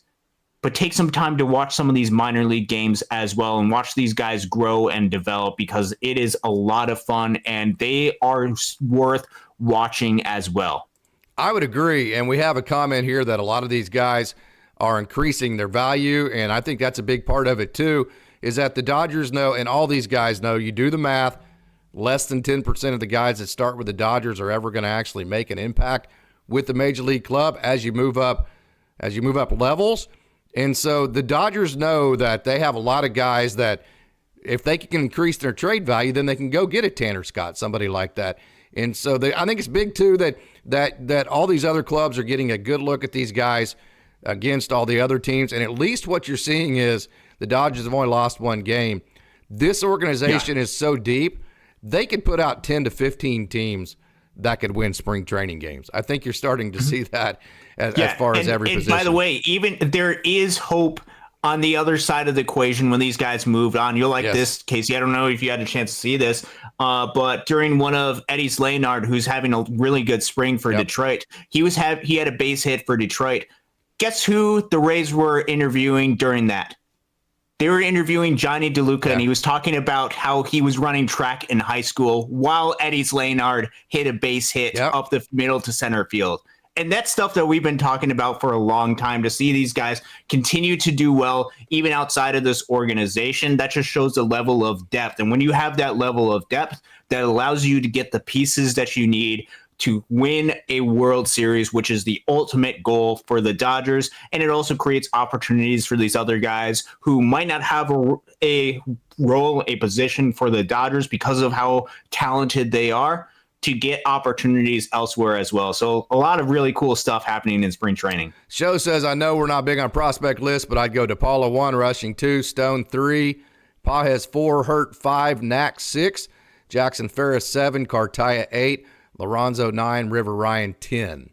but take some time to watch some of these minor league games as well and watch these guys grow and develop, because it is a lot of fun and they are worth watching as well. I would agree. And we have a comment here that a lot of these guys are increasing their value. And I think that's a big part of it too, is that the Dodgers know, and all these guys know, you do the math, less than 10% of the guys that start with the Dodgers are ever going to actually make an impact with the major league club as you move up levels. And so the Dodgers know that they have a lot of guys that if they can increase their trade value, then they can go get a Tanner Scott, somebody like that. And so I think it's big too that all these other clubs are getting a good look at these guys against all the other teams. And at least what you're seeing is the Dodgers have only lost one game. This organization is so deep, they could put out 10 to 15 teams that could win spring training games. I think you're starting to see that as far as every position. By the way, even there is hope on the other side of the equation when these guys moved on. You'll like this, Casey. I don't know if you had a chance to see this, but during one of Eddie's Leonard, who's having a really good spring for Detroit, he had a base hit for Detroit. Guess who the Rays were interviewing during that? They were interviewing Johnny DeLuca, and he was talking about how he was running track in high school while Eddie's Leonard hit a base hit up the middle to center field. And that's stuff that we've been talking about for a long time, to see these guys continue to do well, even outside of this organization. That just shows the level of depth. And when you have that level of depth, that allows you to get the pieces that you need to win a World Series, which is the ultimate goal for the Dodgers. And it also creates opportunities for these other guys who might not have a role, a position for the Dodgers because of how talented they are, to get opportunities elsewhere as well. So a lot of really cool stuff happening in spring training. Show says, I know we're not big on prospect lists, but I'd go DePaula 1, rushing 2, Stone 3, Pages 4, Hurt 5, Knack 6, Jackson Ferris 7, Cartaya 8, Lorenzo 9, River Ryan 10.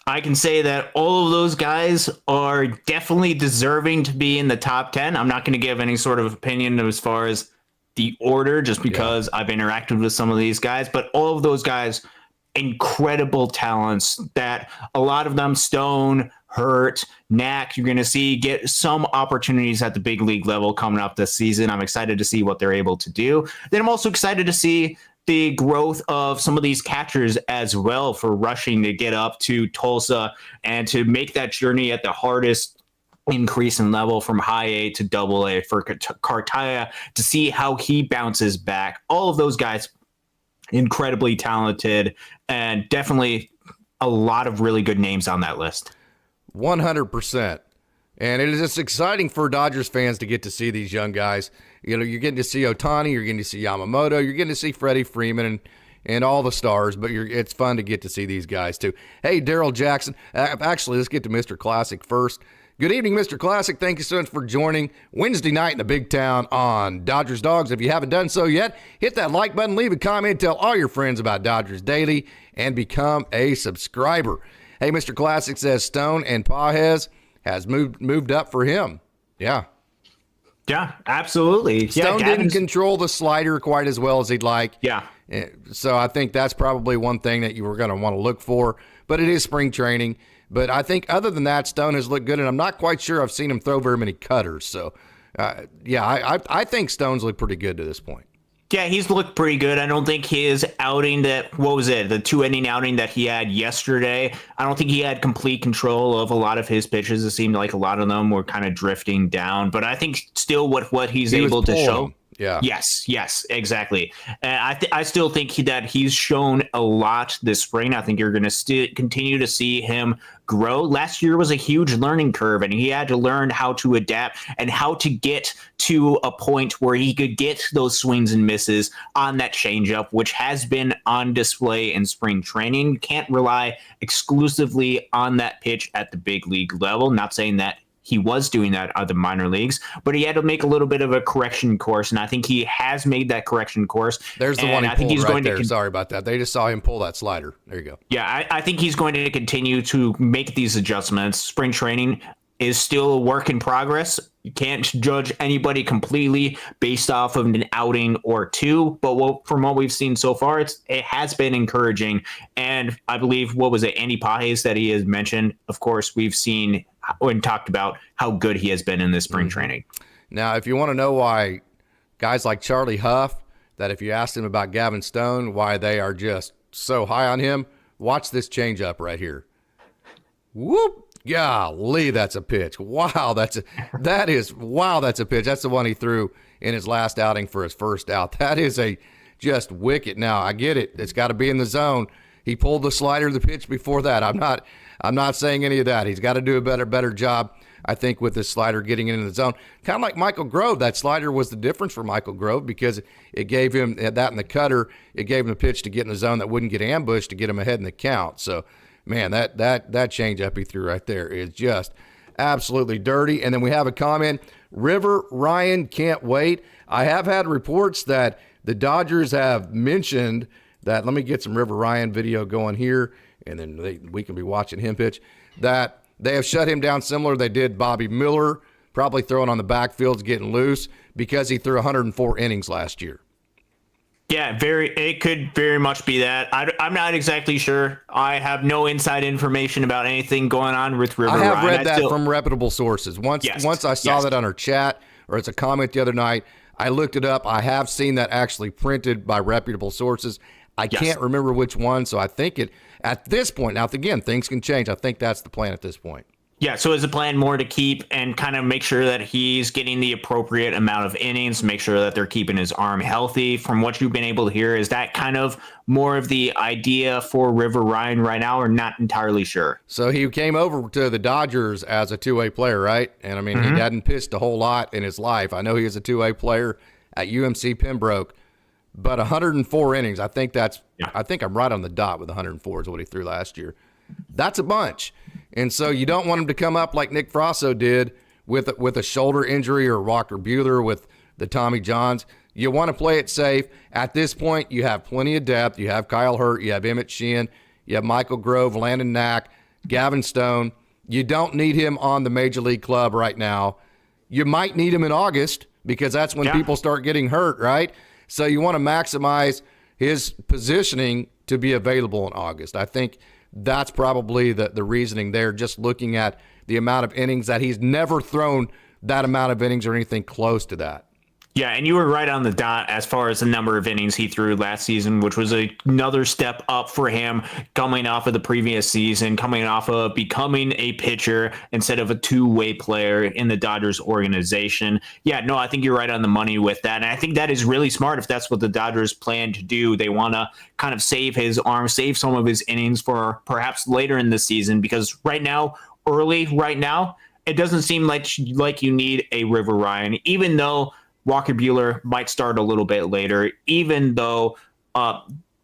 I can say that all of those guys are definitely deserving to be in the top 10. I'm not going to give any sort of opinion as far as the order, just because I've interacted with some of these guys, but all of those guys, incredible talents that a lot of them, Stone, Hurt, Knack, you're going to see get some opportunities at the big league level coming up this season. I'm excited to see what they're able to do. Then I'm also excited to see the growth of some of these catchers as well, for rushing to get up to Tulsa and to make that journey at the hardest increase in level from high A to double A for Cartaya, to see how he bounces back. All of those guys, incredibly talented, and definitely a lot of really good names on that list. 100%. And it is just exciting for Dodgers fans to get to see these young guys. You know, you're getting to see Ohtani, you're getting to see Yamamoto, you're getting to see Freddie Freeman and all the stars, but it's fun to get to see these guys too. Hey, Daryl Jackson. Actually, let's get to Mr. Classic first. Good evening, Mr. Classic. Thank you so much for joining Wednesday night in the Big Town on Dodgers Dogs. If you haven't done so yet, hit that like button, leave a comment, tell all your friends about Dodgers Daily, and become a subscriber. Hey, Mr. Classic says Stone and Pages has moved up for him. Yeah, absolutely. Stone didn't control the slider quite as well as he'd like. Yeah. So I think that's probably one thing that you were going to want to look for, but it is spring training. But I think other than that, Stone has looked good, and I'm not quite sure I've seen him throw very many cutters. So, I think Stone's looked pretty good to this point. Yeah, he's looked pretty good. I don't think his outing the 2-inning outing that he had yesterday, I don't think he had complete control of a lot of his pitches. It seemed like a lot of them were kind of drifting down. But I think still what he's able to show. Yeah. Yes, exactly. And I still think that he's shown a lot this spring. I think you're going to continue to see him grow. Last year was a huge learning curve, and he had to learn how to adapt and how to get to a point where he could get those swings and misses on that changeup, which has been on display in spring training. You can't rely exclusively on that pitch at the big league level. Not saying that he was doing that at the minor leagues, but he had to make a little bit of a correction course, and I think he has made that correction course. There's the one he pulled right there. Sorry about that. They just saw him pull that slider. There you go. Yeah, I think he's going to continue to make these adjustments. Spring training is still a work in progress. You can't judge anybody completely based off of an outing or two, but from what we've seen so far, it has been encouraging. And I believe, what was it, Andy Pages that he has mentioned? Of course, we've seen and talked about how good he has been in this spring training. Now, if you want to know why guys like Charlie Huff, that if you asked him about Gavin Stone, why they are just so high on him, watch this changeup right here. Whoop. Golly, that's a pitch. Wow, that's a pitch. That's the one he threw in his last outing for his first out. That is just wicked. Now, I get it. It's got to be in the zone. He pulled the slider, the pitch before that. I'm not saying any of that. He's got to do a better job, I think, with this slider getting into the zone. Kind of like Michael Grove. That slider was the difference for Michael Grove because it gave him that in the cutter. It gave him the pitch to get in the zone that wouldn't get ambushed to get him ahead in the count. So, man, that changeup he threw right there is just absolutely dirty. And then we have a comment, River Ryan can't wait. I have had reports that the Dodgers have mentioned that, let me get some River Ryan video going here, and then we can be watching him pitch, that they have shut him down similar they did Bobby Miller, probably throwing on the backfields, getting loose, because he threw 104 innings last year. Yeah, it could very much be that. I'm not exactly sure. I have no inside information about anything going on with River Ryan. I have read that from reputable sources. Once I saw that on our chat, or it's a comment the other night, I looked it up. I have seen that actually printed by reputable sources. I can't remember which one, so I think at this point, now again, things can change. I think that's the plan at this point. Yeah, so is the plan more to keep and kind of make sure that he's getting the appropriate amount of innings, make sure that they're keeping his arm healthy? From what you've been able to hear, is that kind of more of the idea for River Ryan right now, or not entirely sure? So he came over to the Dodgers as a two-way player, right? And, I mean, he hadn't pitched a whole lot in his life. I know he was a two-way player at UMC Pembroke, but 104 innings, I think I'm right on the dot with 104 is what he threw last year. That's a bunch. And so you don't want him to come up like Nick Frasso did with a shoulder injury, or Walker Buehler with the Tommy Johns. You want to play it safe. At this point, you have plenty of depth. You have Kyle Hurt. You have Emmett Sheehan. You have Michael Grove, Landon Knack, Gavin Stone. You don't need him on the Major League club right now. You might need him in August because that's when people start getting hurt, right? So you want to maximize his positioning to be available in August. I think that's probably the reasoning there, just looking at the amount of innings that he's never thrown that amount of innings or anything close to that. Yeah, and you were right on the dot as far as the number of innings he threw last season, which was another step up for him coming off of the previous season, coming off of becoming a pitcher instead of a two-way player in the Dodgers organization. Yeah, no, I think you're right on the money with that. And I think that is really smart if that's what the Dodgers plan to do. They want to kind of save his arm, save some of his innings for perhaps later in the season, because right now, it doesn't seem like you need a River Ryan, even though Walker Buehler might start a little bit later, even though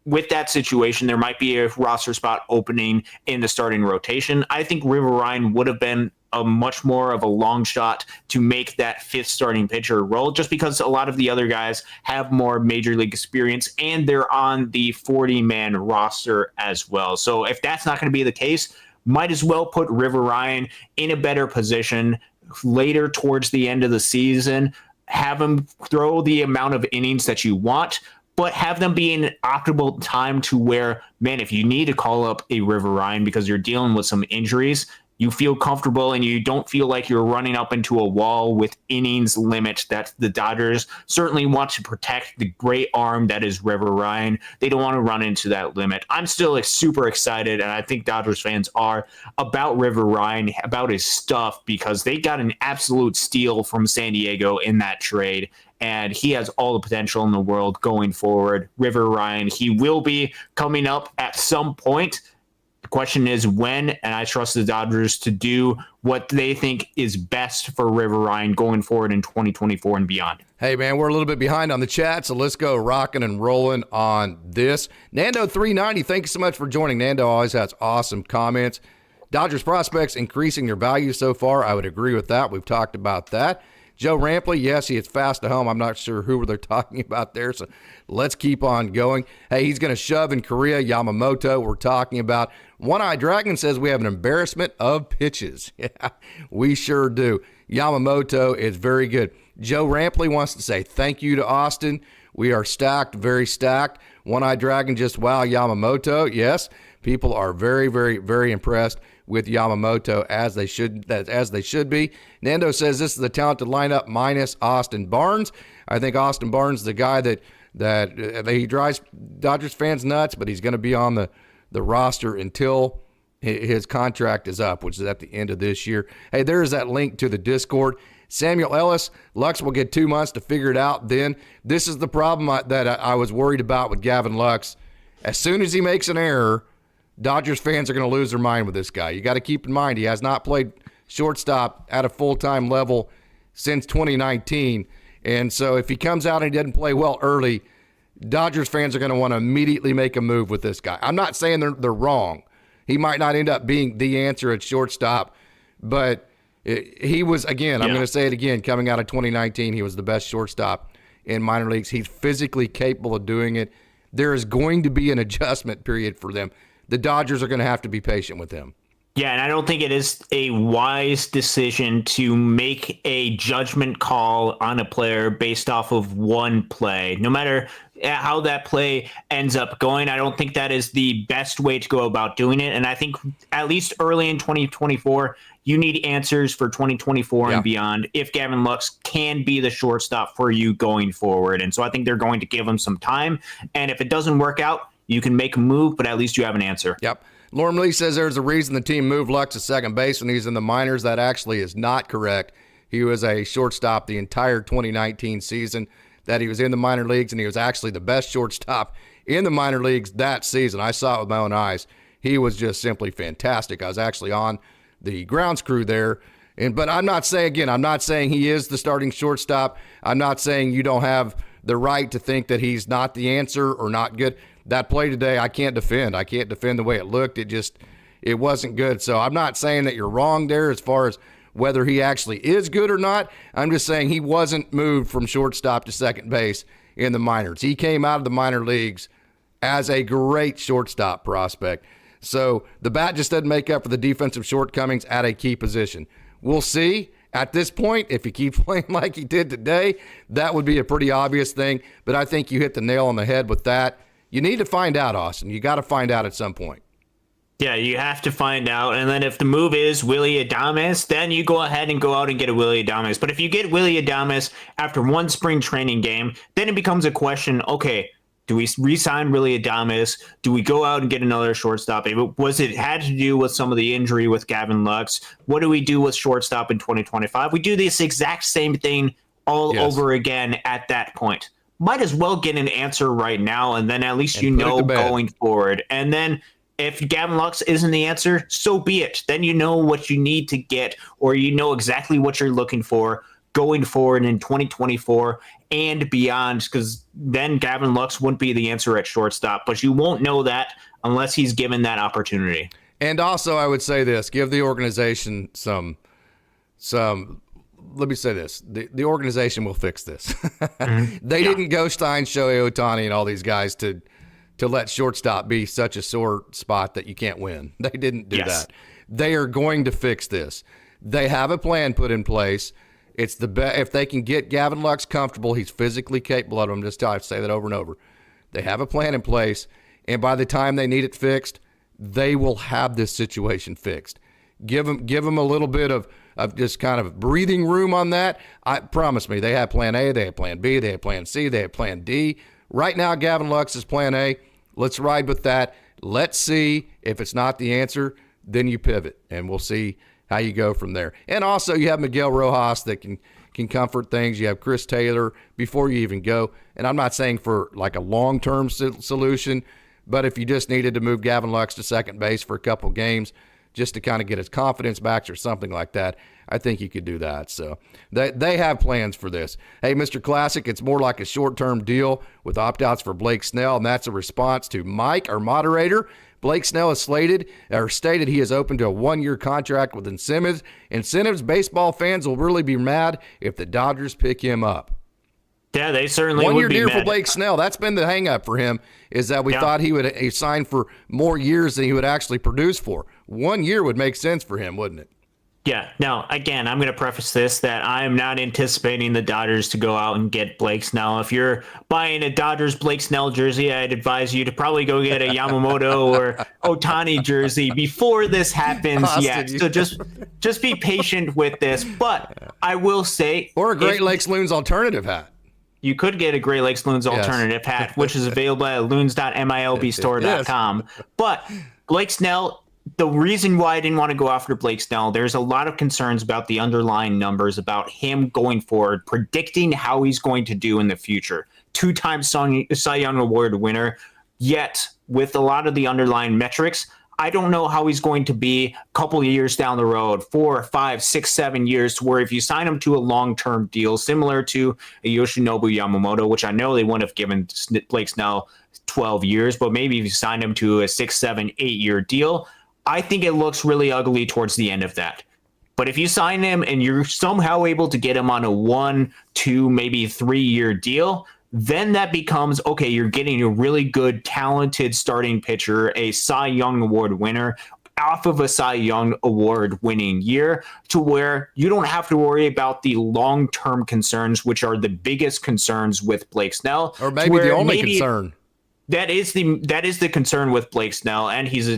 with that situation, there might be a roster spot opening in the starting rotation. I think River Ryan would have been a much more of a long shot to make that fifth starting pitcher role, just because a lot of the other guys have more major league experience and they're on the 40-man roster as well. So if that's not going to be the case, might as well put River Ryan in a better position later towards the end of the season. Have him throw the amount of innings that you want, but have them be an optimal time to where, man, if you need to call up a River Ryan because you're dealing with some injuries, you feel comfortable and you don't feel like you're running up into a wall with innings limit that the Dodgers certainly want to protect the great arm that is River Ryan. They don't want to run into that limit. I'm still super excited, and I think Dodgers fans are, about River Ryan, about his stuff, because they got an absolute steal from San Diego in that trade. And he has all the potential in the world going forward. River Ryan, he will be coming up at some point. The question is when, and I trust the Dodgers to do what they think is best for River Ryan going forward in 2024 and beyond. Hey, man, we're a little bit behind on the chat, so let's go rocking and rolling on this. Nando390, thank you so much for joining. Nando always has awesome comments. Dodgers prospects increasing their value so far. I would agree with that. We've talked about that. Joe Rampley, yes, he hits fast to home. I'm not sure who they're talking about there, so let's keep on going. Hey, he's going to shove in Korea. Yamamoto, we're talking about. One-Eye Dragon says we have an embarrassment of pitches. Yeah, we sure do. Yamamoto is very good. Joe Rampley wants to say thank you to Austin. We are stacked, very stacked. One-Eye Dragon just wow Yamamoto. Yes, people are very, very, very impressed with Yamamoto as they should be. Nando says this is the talented lineup minus Austin Barnes. I think Austin Barnes is the guy that he drives Dodgers fans nuts, but he's going to be on the roster until his contract is up, which is at the end of this year. Hey, there's that link to the Discord. Samuel Ellis, Lux will get 2 months to figure it out then. This is the problem that I was worried about with Gavin Lux. As soon as he makes an error, Dodgers fans are going to lose their mind with this guy. You got to keep in mind he has not played shortstop at a full-time level since 2019. And so if he comes out and he doesn't play well early, Dodgers fans are going to want to immediately make a move with this guy. I'm not saying they're wrong. He might not end up being the answer at shortstop, but he was, again, I'm going to say it again, coming out of 2019, he was the best shortstop in minor leagues. He's physically capable of doing it. There is going to be an adjustment period for them. The Dodgers are going to have to be patient with him. Yeah, and I don't think it is a wise decision to make a judgment call on a player based off of one play. No matter how that play ends up going, I don't think that is the best way to go about doing it. And I think at least early in 2024, you need answers for 2024 and beyond if Gavin Lux can be the shortstop for you going forward. And so I think they're going to give him some time. And if it doesn't work out, you can make a move, but at least you have an answer. Yep. Norm Lee says there's a reason the team moved Lux to second base when he's in the minors. That actually is not correct. He was a shortstop the entire 2019 season that he was in the minor leagues, and he was actually the best shortstop in the minor leagues that season. I saw it with my own eyes. He was just simply fantastic. I was actually on the grounds crew there. But I'm not saying he is the starting shortstop. I'm not saying you don't have the right to think that he's not the answer or not good. That play today, I can't defend. I can't defend the way it looked. It wasn't good. So I'm not saying that you're wrong there as far as whether he actually is good or not. I'm just saying he wasn't moved from shortstop to second base in the minors. He came out of the minor leagues as a great shortstop prospect. So the bat just doesn't make up for the defensive shortcomings at a key position. We'll see. At this point, if he keeps playing like he did today, that would be a pretty obvious thing. But I think you hit the nail on the head with that. You need to find out, Austin. You got to find out at some point. Yeah, you have to find out. And then if the move is Willy Adames, then you go ahead and go out and get a Willy Adames. But if you get Willy Adames after one spring training game, then it becomes a question, okay, do we re-sign Willy Adames? Do we go out and get another shortstop? Was it had to do with some of the injury with Gavin Lux? What do we do with shortstop in 2025? We do this exact same thing all over again at that point. Might as well get an answer right now, and then at least you know going forward. And then if Gavin Lux isn't the answer, so be it. Then you know what you need to get, or you know exactly what you're looking for going forward in 2024 and beyond, because then Gavin Lux wouldn't be the answer at shortstop. But you won't know that unless he's given that opportunity. And also, I would say this, give the organization some let me say this. The organization will fix this. They didn't go Stein, Shohei Ohtani, and all these guys to let shortstop be such a sore spot that you can't win. They didn't do that. They are going to fix this. They have a plan put in place. It's the best. If they can get Gavin Lux comfortable, he's physically capable of them. I say that over and over. They have a plan in place, and by the time they need it fixed, they will have this situation fixed. Give them a little bit of just kind of breathing room on that. I promise me, they have plan A, they have plan B, they have plan C, they have plan D. Right now, Gavin Lux is plan A. Let's ride with that. Let's see. If it's not the answer, then you pivot, and we'll see how you go from there. And also, you have Miguel Rojas that can comfort things. You have Chris Taylor before you even go. And I'm not saying for like a long-term solution, but if you just needed to move Gavin Lux to second base for a couple games, just to kind of get his confidence back or something like that, I think he could do that. So they have plans for this. Hey, Mr. Classic, it's more like a short-term deal with opt-outs for Blake Snell, and that's a response to Mike, our moderator. Blake Snell has stated he is open to a 1-year contract with incentives. Baseball fans will really be mad if the Dodgers pick him up. Yeah, they certainly would be 1 year deal mad. for Blake Snell. That's been the hang-up for him, is that we thought he would sign for more years than he would actually produce for. 1 year would make sense for him, wouldn't it? Yeah. Now, again, I'm going to preface this that I'm not anticipating the Dodgers to go out and get Blake Snell. If you're buying a Dodgers Blake Snell jersey, I'd advise you to probably go get a Yamamoto or Ohtani jersey before this happens. Austin, So just be patient with this. But I will say, or a Great Lakes Loons alternative hat. You could get a Great Lakes Loons alternative hat, which is available at loons.milbstore.com. But Blake Snell, the reason why I didn't want to go after Blake Snell, there's a lot of concerns about the underlying numbers, about him going forward, predicting how he's going to do in the future. 2-time Cy Young Award winner, yet with a lot of the underlying metrics, I don't know how he's going to be a couple of years down the road, 4, 5, 6, 7 years, to where if you sign him to a long-term deal, similar to a Yoshinobu Yamamoto, which I know they wouldn't have given Blake Snell 12 years, but maybe if you sign him to a 6, 7, 8-year deal, I think it looks really ugly towards the end of that. But if you sign him and you're somehow able to get him on a 1, 2, maybe 3-year deal, then that becomes, okay, you're getting a really good, talented starting pitcher, a Cy Young Award winner, off of a Cy Young Award winning year, to where you don't have to worry about the long-term concerns, which are the biggest concerns with Blake Snell. Or maybe the only concern. That is the concern with Blake Snell, and he's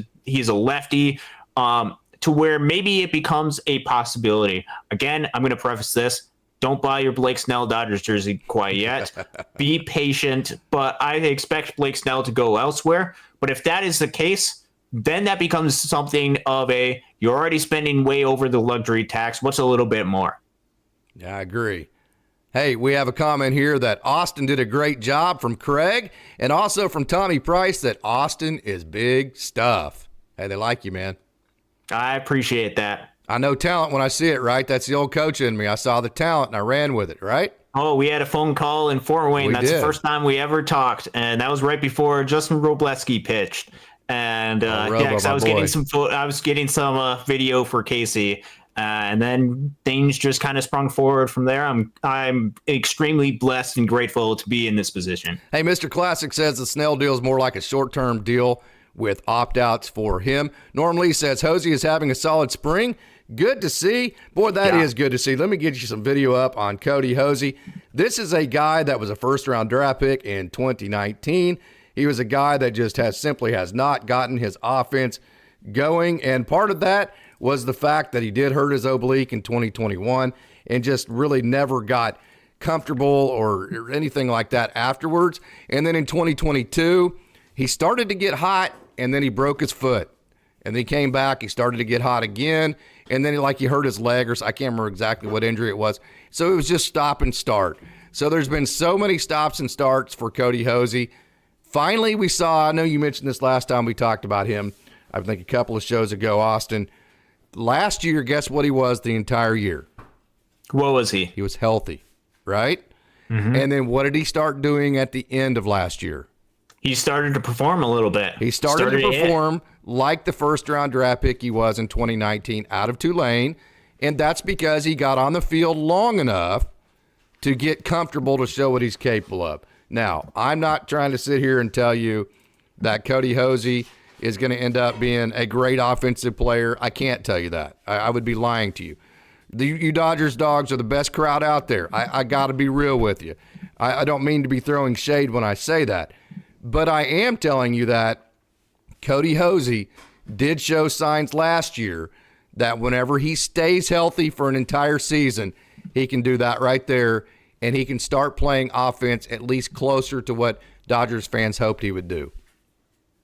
a lefty, to where maybe it becomes a possibility. Again, I'm going to preface this. Don't buy your Blake Snell Dodgers jersey quite yet. Be patient, but I expect Blake Snell to go elsewhere. But if that is the case, then that becomes something of you're already spending way over the luxury tax. What's a little bit more? Yeah, I agree. Hey, we have a comment here that Austin did a great job from Craig, and also from Tommy Price that Austin is big stuff. Hey, they like you, man. I appreciate that. I know talent when I see it, right? That's the old coach in me. I saw the talent and I ran with it, right? Oh, we had a phone call in Fort Wayne. That's the first time we ever talked, and that was right before Justin Robleski pitched. And I was getting some video for Casey, and then things just kind of sprung forward from there. I'm extremely blessed and grateful to be in this position. Hey, Mr. Classic says the Snell deal is more like a short-term deal with opt-outs for him. Normally says Hoese is having a solid spring. Good to see. Boy, that is good to see. Let me get you some video up on Cody Hoese. This is a guy that was a first-round draft pick in 2019. He was a guy that just simply has not gotten his offense going, and part of that was the fact that he did hurt his oblique in 2021 and just really never got comfortable or anything like that afterwards. And then in 2022, he started to get hot, and then he broke his foot. And then he came back, he started to get hot again, and then he hurt his leg, or I can't remember exactly what injury it was. So it was just stop and start. So there's been so many stops and starts for Cody Hoese. Finally, we saw, I know you mentioned this last time we talked about him, I think a couple of shows ago, Austin. Last year, guess what he was the entire year? What was he? He was healthy, right? Mm-hmm. And then what did he start doing at the end of last year? He started to perform a little bit. He started to perform like the first-round draft pick he was in 2019 out of Tulane, and that's because he got on the field long enough to get comfortable to show what he's capable of. Now, I'm not trying to sit here and tell you that Cody Hoese is going to end up being a great offensive player. I can't tell you that. I would be lying to you. You Dodgers dogs are the best crowd out there. I got to be real with you. I don't mean to be throwing shade when I say that. But I am telling you that Cody Hoese did show signs last year that whenever he stays healthy for an entire season, he can do that right there, and he can start playing offense at least closer to what Dodgers fans hoped he would do.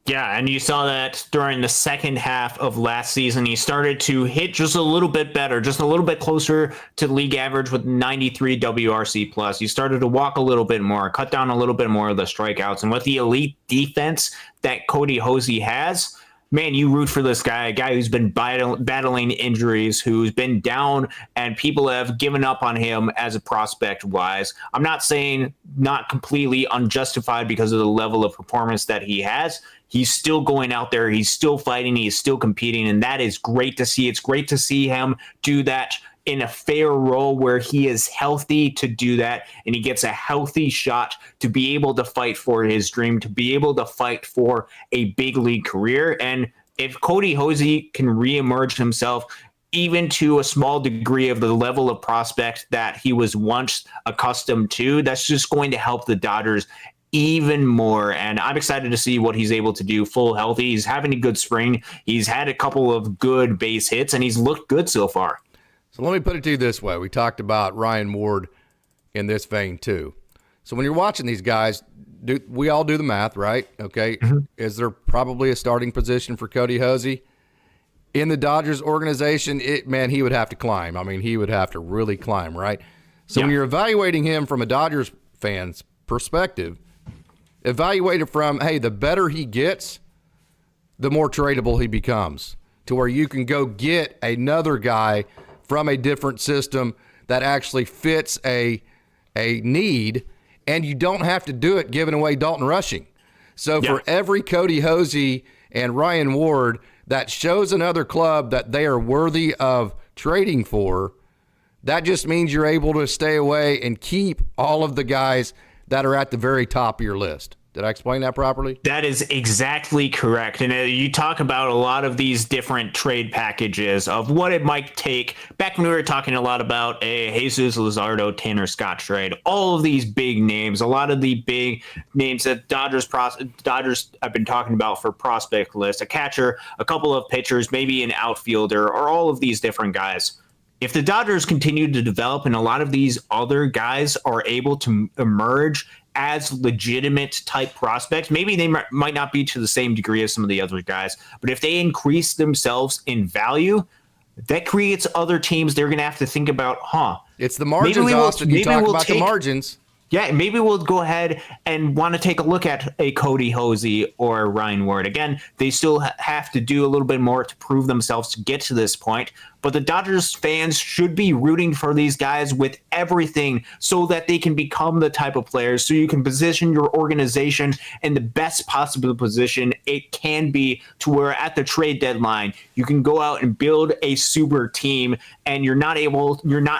Yeah, and you saw that during the second half of last season. He started to hit just a little bit better, just a little bit closer to league average with 93 WRC+. He started to walk a little bit more, cut down a little bit more of the strikeouts. And with the elite defense that Cody Hoese has, man, you root for this guy, a guy who's been battling injuries, who's been down, and people have given up on him as a prospect wise. I'm not saying not completely unjustified because of the level of performance that he has. He's still going out there. He's still fighting. He's still competing. And that is great to see. It's great to see him do that in a fair role where he is healthy to do that, and he gets a healthy shot to be able to fight for his dream, to be able to fight for a big league career. And if Cody Hoese can reemerge himself even to a small degree of the level of prospect that he was once accustomed to, that's just going to help the Dodgers even more. And I'm excited to see what he's able to do full healthy. He's having a good spring. He's had a couple of good base hits, and he's looked good so far. So let me put it to you this way. We talked about Ryan Ward in this vein too. So when you're watching these guys, we all do the math, right? Okay. Mm-hmm. Is there probably a starting position for Cody Hoese in the Dodgers organization? He would have to climb. I mean, he would have to really climb, right? So when you're evaluating him from a Dodgers fan's perspective, evaluate it from, hey, the better he gets, the more tradable he becomes, to where you can go get another guy from a different system that actually fits a need, and you don't have to do it giving away Dalton Rushing. So for every Cody Hoese and Ryan Ward that shows another club that they are worthy of trading for, that just means you're able to stay away and keep all of the guys that are at the very top of your list. Did I explain that properly? That is exactly correct. And you talk about a lot of these different trade packages of what it might take. Back when we were talking a lot about a Jesus Luzardo, Tanner Scott trade, all of these big names, a lot of the big names that Dodgers have been talking about for prospect list, a catcher, a couple of pitchers, maybe an outfielder, or all of these different guys. If the Dodgers continue to develop and a lot of these other guys are able to emerge as legitimate type prospects, maybe they might not be to the same degree as some of the other guys, but if they increase themselves in value, that creates other teams they're going to have to think about, it's the margins, Austin. You talk about the margins. Yeah, maybe we'll go ahead and want to take a look at a Cody Hoese or Ryan Ward. Again, they still have to do a little bit more to prove themselves to get to this point. But the Dodgers fans should be rooting for these guys with everything so that they can become the type of players, so you can position your organization in the best possible position it can be, to where at the trade deadline, you can go out and build a super team, and you're not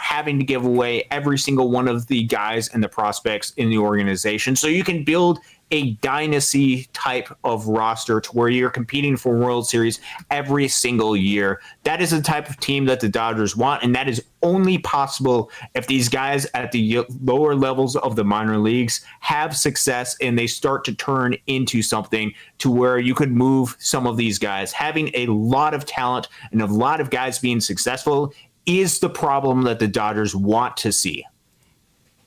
having to give away every single one of the guys and the prospects in the organization. So you can build a dynasty type of roster to where you're competing for World Series every single year. That is the type of team that the Dodgers want, and that is only possible if these guys at the lower levels of the minor leagues have success and they start to turn into something to where you could move some of these guys. Having a lot of talent and a lot of guys being successful is the problem that the Dodgers want to see.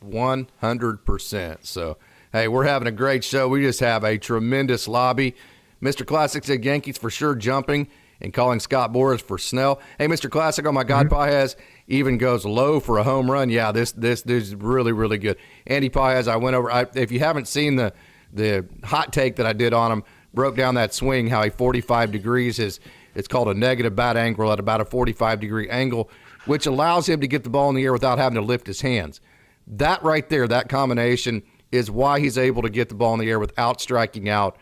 100%. So, hey, we're having a great show. We just have a tremendous lobby. Mr. Classic said Yankees for sure jumping and calling Scott Boras for Snell. Hey, Mr. Classic, on my God Paez even goes low for a home run. Yeah, this is really, really good. Andy Paez, I went over. If you haven't seen the hot take that I did on him, broke down that swing, how he 45 degrees is, it's called a negative bat angle at about a 45-degree angle, which allows him to get the ball in the air without having to lift his hands. That right there, that combination is why he's able to get the ball in the air without striking out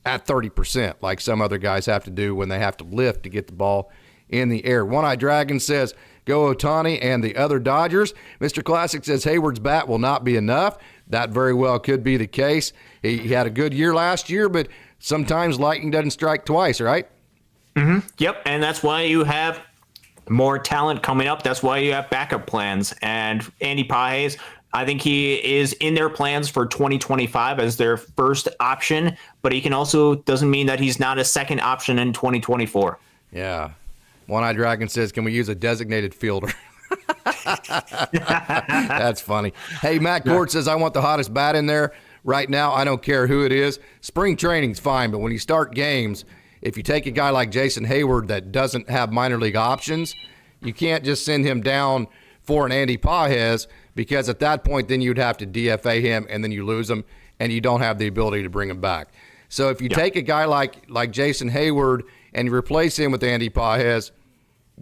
at 30%, like some other guys have to do when they have to lift to get the ball in the air. One-Eye Dragon says, go Ohtani and the other Dodgers. Mr. Classic says Hayward's bat will not be enough. That very well could be the case. He had a good year last year, but sometimes lightning doesn't strike twice, right? Mm-hmm. Yep, and that's why you have more talent coming up. That's why you have backup plans. And Andy Paez, I think he is in their plans for 2025 as their first option, but he can also doesn't mean that he's not a second option in 2024. Yeah. One-Eye Dragon says, can we use a designated fielder? That's funny. Hey, Matt Gord says, I want the hottest bat in there right now. I don't care who it is. Spring training's fine, but when you start games, if you take a guy like Jason Hayward that doesn't have minor league options, you can't just send him down for an Andy Paez, because at that point then you'd have to DFA him and then you lose him and you don't have the ability to bring him back. So if you take a guy like Jason Hayward and you replace him with Andy Pages,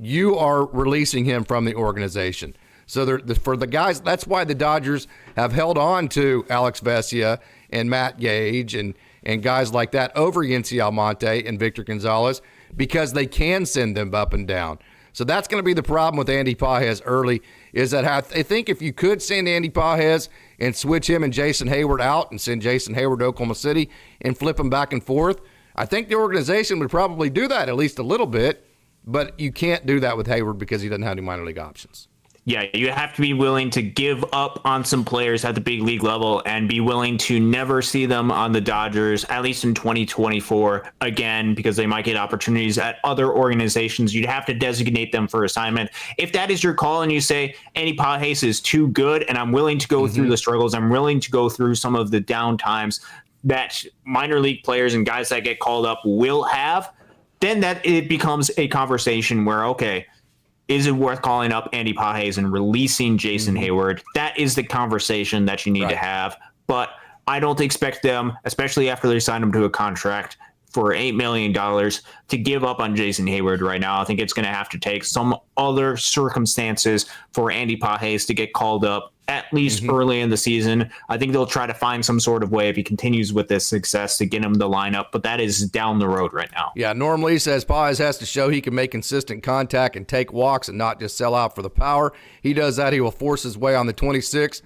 you are releasing him from the organization. So for the guys, that's why the Dodgers have held on to Alex Vesia and Matt Gage and guys like that over Yency Almonte and Victor Gonzalez, because they can send them up and down. So that's going to be the problem with Andy Pages early, is that I think if you could send Andy Pages and switch him and Jason Hayward out and send Jason Hayward to Oklahoma City and flip them back and forth, I think the organization would probably do that at least a little bit, but you can't do that with Hayward because he doesn't have any minor league options. Yeah, you have to be willing to give up on some players at the big league level and be willing to never see them on the Dodgers, at least in 2024 again, because they might get opportunities at other organizations. You'd have to designate them for assignment. If that is your call and you say, Andy Pages is too good and I'm willing to go through the struggles, I'm willing to go through some of the down times that minor league players and guys that get called up will have, then that it becomes a conversation where, okay, is it worth calling up Andy Pages and releasing Jason Hayward? That is the conversation that you need to have. But I don't expect them, especially after they signed him to a contract for $8 million, to give up on Jason Hayward right now. I think it's going to have to take some other circumstances for Andy Pages to get called up, at least early in the season. I think they'll try to find some sort of way, if he continues with this success, to get him the lineup, but that is down the road right now. Yeah, Norm Lee says Pages has to show he can make consistent contact and take walks and not just sell out for the power. He does that, he will force his way on the 26.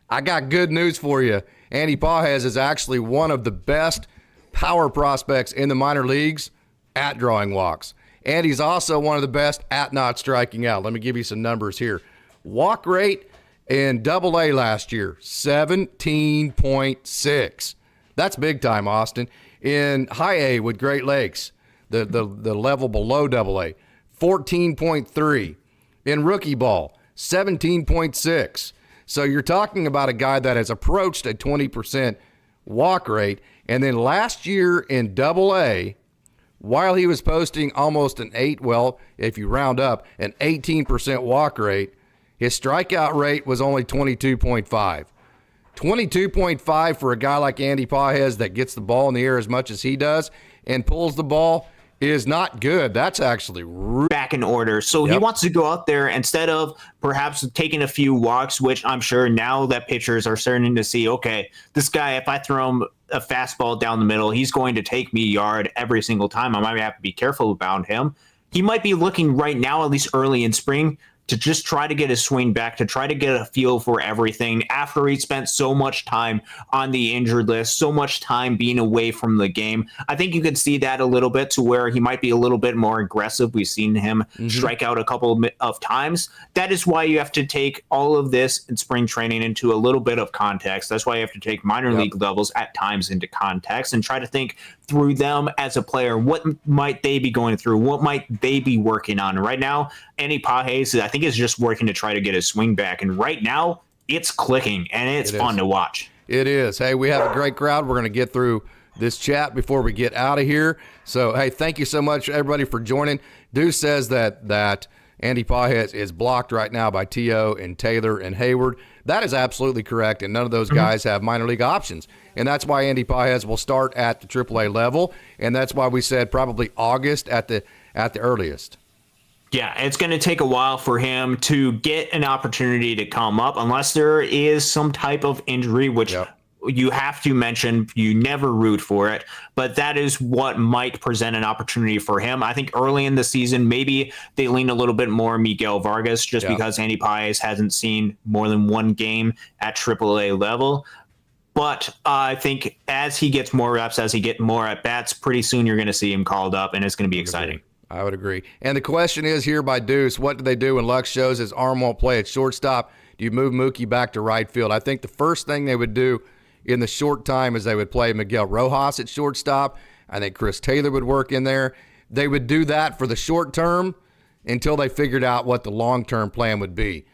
I got good news for you. Andy Pages is actually one of the best power prospects in the minor leagues at drawing walks. And he's also one of the best at not striking out. Let me give you some numbers here. Walk rate in Double-A last year, 17.6. That's big time, Austin. In High A with Great Lakes, the level below Double-A, 14.3. In rookie ball, 17.6. So you're talking about a guy that has approached a 20% walk rate. And then last year in Double-A, while he was posting almost an 8, well, if you round up, an 18% walk rate, his strikeout rate was only 22.5. 22.5 for a guy like Andy Pages that gets the ball in the air as much as he does and pulls the ball is not good. That's actually back in order. So he wants to go out there instead of perhaps taking a few walks, which I'm sure now that pitchers are starting to see, okay, this guy, if I throw him a fastball down the middle, he's going to take me yard every single time. I might have to be careful about him. He might be looking right now, at least early in spring, to just try to get his swing back, to try to get a feel for everything after he spent so much time on the injured list, so much time being away from the game. I think you could see that a little bit to where he might be a little bit more aggressive. We've seen him strike out a couple of times. That is why you have to take all of this in spring training into a little bit of context. That's why you have to take minor league levels at times into context and try to think through them as a player. What might they be going through? What might they be working on? Right now, Andy Pages, I think, is just working to try to get his swing back. And right now, it's clicking, and it's fun to watch. It is. Hey, we have a great crowd. We're going to get through this chat before we get out of here. So, hey, thank you so much, everybody, for joining. Deuce says that Andy Pages is blocked right now by T.O. and Taylor and Hayward. That is absolutely correct, and none of those guys have minor league options. And that's why Andy Pages will start at the AAA level, and that's why we said probably August at the earliest. Yeah, it's going to take a while for him to get an opportunity to come up unless there is some type of injury, which you have to mention. You never root for it, but that is what might present an opportunity for him. I think early in the season, maybe they lean a little bit more Miguel Vargas just because Andy Pages hasn't seen more than one game at AAA level. But I think as he gets more reps, as he gets more at-bats, pretty soon you're going to see him called up, and it's going to be exciting. I would agree. And the question is here by Deuce, what do they do when Lux shows his arm won't play at shortstop? Do you move Mookie back to right field? I think the first thing they would do in the short time is they would play Miguel Rojas at shortstop. I think Chris Taylor would work in there. They would do that for the short term until they figured out what the long-term plan would be.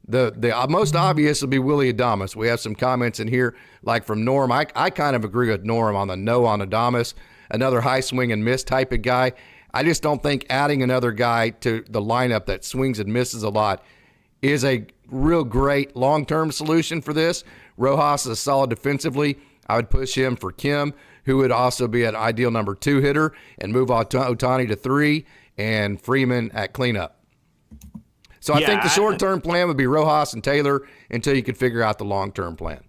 The most obvious would be Willy Adames. We have some comments in here, like from Norm. I kind of agree with Norm on the no on Adames, another high swing and miss type of guy. I just don't think adding another guy to the lineup that swings and misses a lot is a real great long-term solution for this. Rojas is solid defensively. I would push him for Kim, who would also be an ideal number 2 hitter, and move Ohtani to 3 and Freeman at cleanup. So I think the short-term plan would be Rojas and Taylor until you could figure out the long-term plan.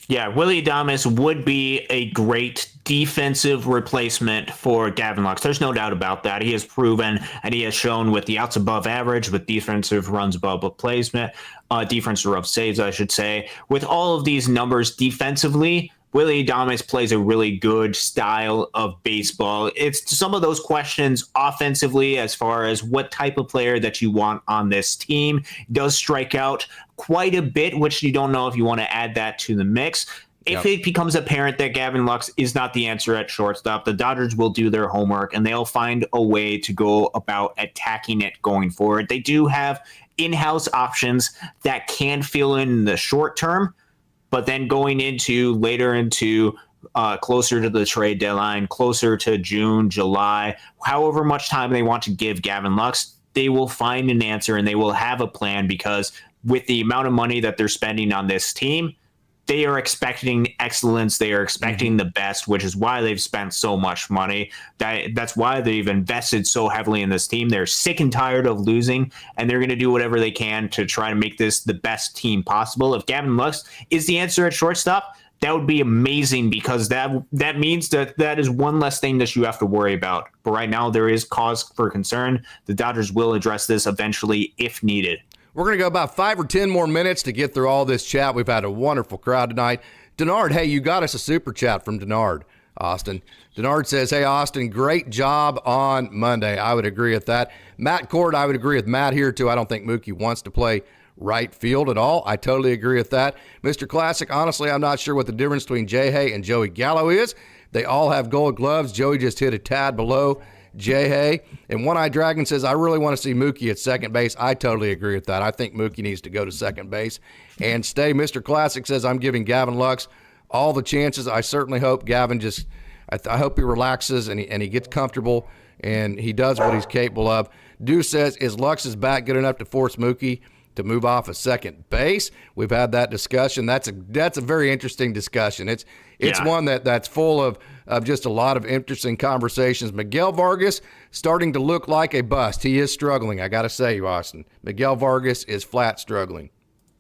Yeah, Willy Adames would be a great defensive replacement for Gavin Lux. There's no doubt about that. He has proven and he has shown with the outs above average, with defensive runs above replacement, defensive above saves, I should say. With all of these numbers defensively, Willy Adames plays a really good style of baseball. It's some of those questions offensively as far as what type of player that you want on this team. He does strike out quite a bit, which you don't know if you want to add that to the mix. If it becomes apparent that Gavin Lux is not the answer at shortstop, the Dodgers will do their homework and they'll find a way to go about attacking it going forward. They do have in-house options that can fill in the short term, but then going into later into closer to the trade deadline, closer to June, July, however much time they want to give Gavin Lux, they will find an answer and they will have a plan, because with the amount of money that they're spending on this team, they are expecting excellence. They are expecting the best, which is why they've spent so much money. That's why they've invested so heavily in this team. They're sick and tired of losing, and they're going to do whatever they can to try to make this the best team possible. If Gavin Lux is the answer at shortstop, that would be amazing, because that means that is one less thing that you have to worry about. But right now, there is cause for concern. The Dodgers will address this eventually if needed. We're going to go about 5 or 10 more minutes to get through all this chat. We've had a wonderful crowd tonight. Denard, hey, you got us a super chat from Denard, Austin. Denard says, hey, Austin, great job on Monday. I would agree with that. Matt Cord, I would agree with Matt here, too. I don't think Mookie wants to play right field at all. I totally agree with that. Mr. Classic, honestly, I'm not sure what the difference between J-Hay and Joey Gallo is. They all have gold gloves. Joey just hit a tad below J-Hay. And One Eye Dragon says, I really want to see Mookie at second base. I totally agree with that. I think Mookie needs to go to second base and stay. Mr. Classic says, I'm giving Gavin Lux all the chances. I certainly hope Gavin I hope he relaxes and he gets comfortable and he does what he's capable of. Deuce says, is Lux's bat good enough to force Mookie to move off a second base? We've had that discussion. That's a very interesting discussion. It's one that's full of just a lot of interesting conversations. Miguel Vargas starting to look like a bust. He is struggling. I got to say, Austin, Miguel Vargas is flat struggling.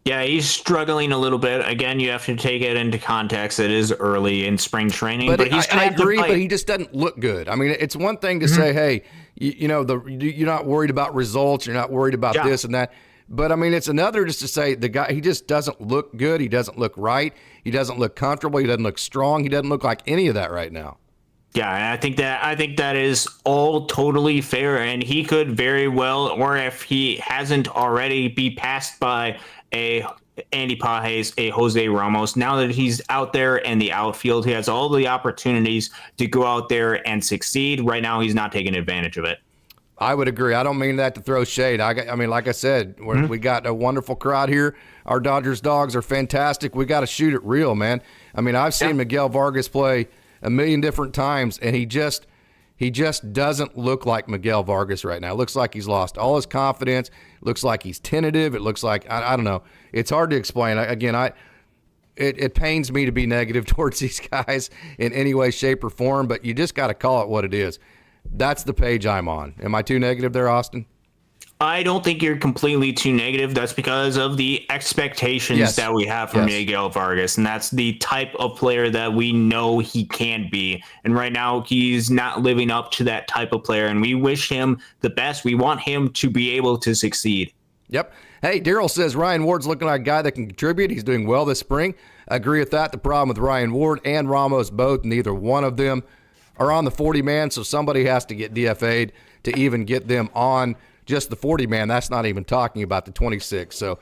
Yeah, he's struggling a little bit. Again, you have to take it into context. It is early in spring training, but he's I agree, but he just doesn't look good. I mean, it's one thing to say, hey, you're not worried about results. You're not worried about this and that. But, I mean, it's another just to say the guy, he just doesn't look good. He doesn't look right. He doesn't look comfortable. He doesn't look strong. He doesn't look like any of that right now. Yeah, and I think that is all totally fair, and he could very well, or if he hasn't already, be passed by a Andy Pages, a Jose Ramos. Now that he's out there in the outfield, he has all the opportunities to go out there and succeed. Right now, he's not taking advantage of it. I would agree. I don't mean that to throw shade. I mean, like I said, we got a wonderful crowd here. Our Dodgers dogs are fantastic. We got to shoot it real, man. I mean, I've seen Miguel Vargas play a million different times, and he just doesn't look like Miguel Vargas right now. It looks like he's lost all his confidence. It looks like he's tentative. It looks like, I don't know. It's hard to explain. It pains me to be negative towards these guys in any way, shape, or form, but you just got to call it what it is. That's the page I'm on. Am I too negative there, Austin? I don't think you're completely too negative. That's because of the expectations that we have from Miguel Vargas, and that's the type of player that we know he can be. And right now, he's not living up to that type of player, and we wish him the best. We want him to be able to succeed. Yep. Hey, Daryl says Ryan Ward's looking like a guy that can contribute. He's doing well this spring. I agree with that. The problem with Ryan Ward and Ramos both, neither one of them are on the 40-man, so somebody has to get DFA'd to even get them on just the 40-man. That's not even talking about the 26. So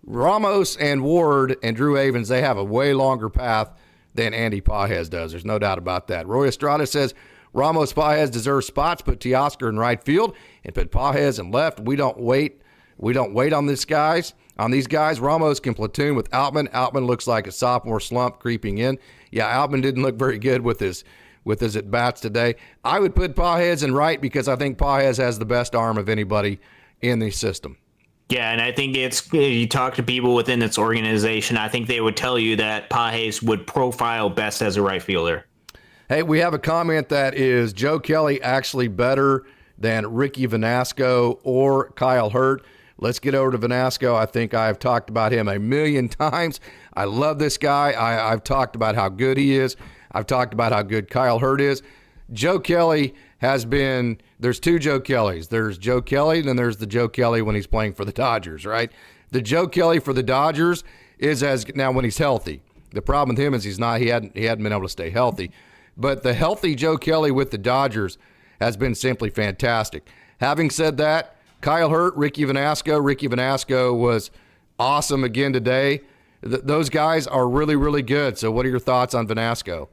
Ramos and Ward and Drew Avens, they have a way longer path than Andy Pages does. There's no doubt about that. Roy Estrada says Ramos, Pages deserve spots. Put Teoscar in right field and put Pages in left. We don't wait on these guys. Ramos can platoon with Outman. Outman looks like a sophomore slump creeping in. Yeah, Outman didn't look very good with his at-bats today. I would put Pages in right because I think Pages has the best arm of anybody in the system. Yeah, and I think you talk to people within its organization, I think they would tell you that Pages would profile best as a right fielder. Hey, we have a comment that is Joe Kelly actually better than Ricky Vanasco or Kyle Hurt? Let's get over to Vanasco. I think I've talked about him a million times. I love this guy. I've talked about how good he is. I've talked about how good Kyle Hurt is. Joe Kelly has been, there's two Joe Kellys. There's Joe Kelly, and then there's the Joe Kelly when he's playing for the Dodgers, right? The Joe Kelly for the Dodgers is as now when he's healthy. The problem with him is he hadn't been able to stay healthy. But the healthy Joe Kelly with the Dodgers has been simply fantastic. Having said that, Kyle Hurt, Ricky Vanasco was awesome again today. Those guys are really, really good. So what are your thoughts on Vanasco?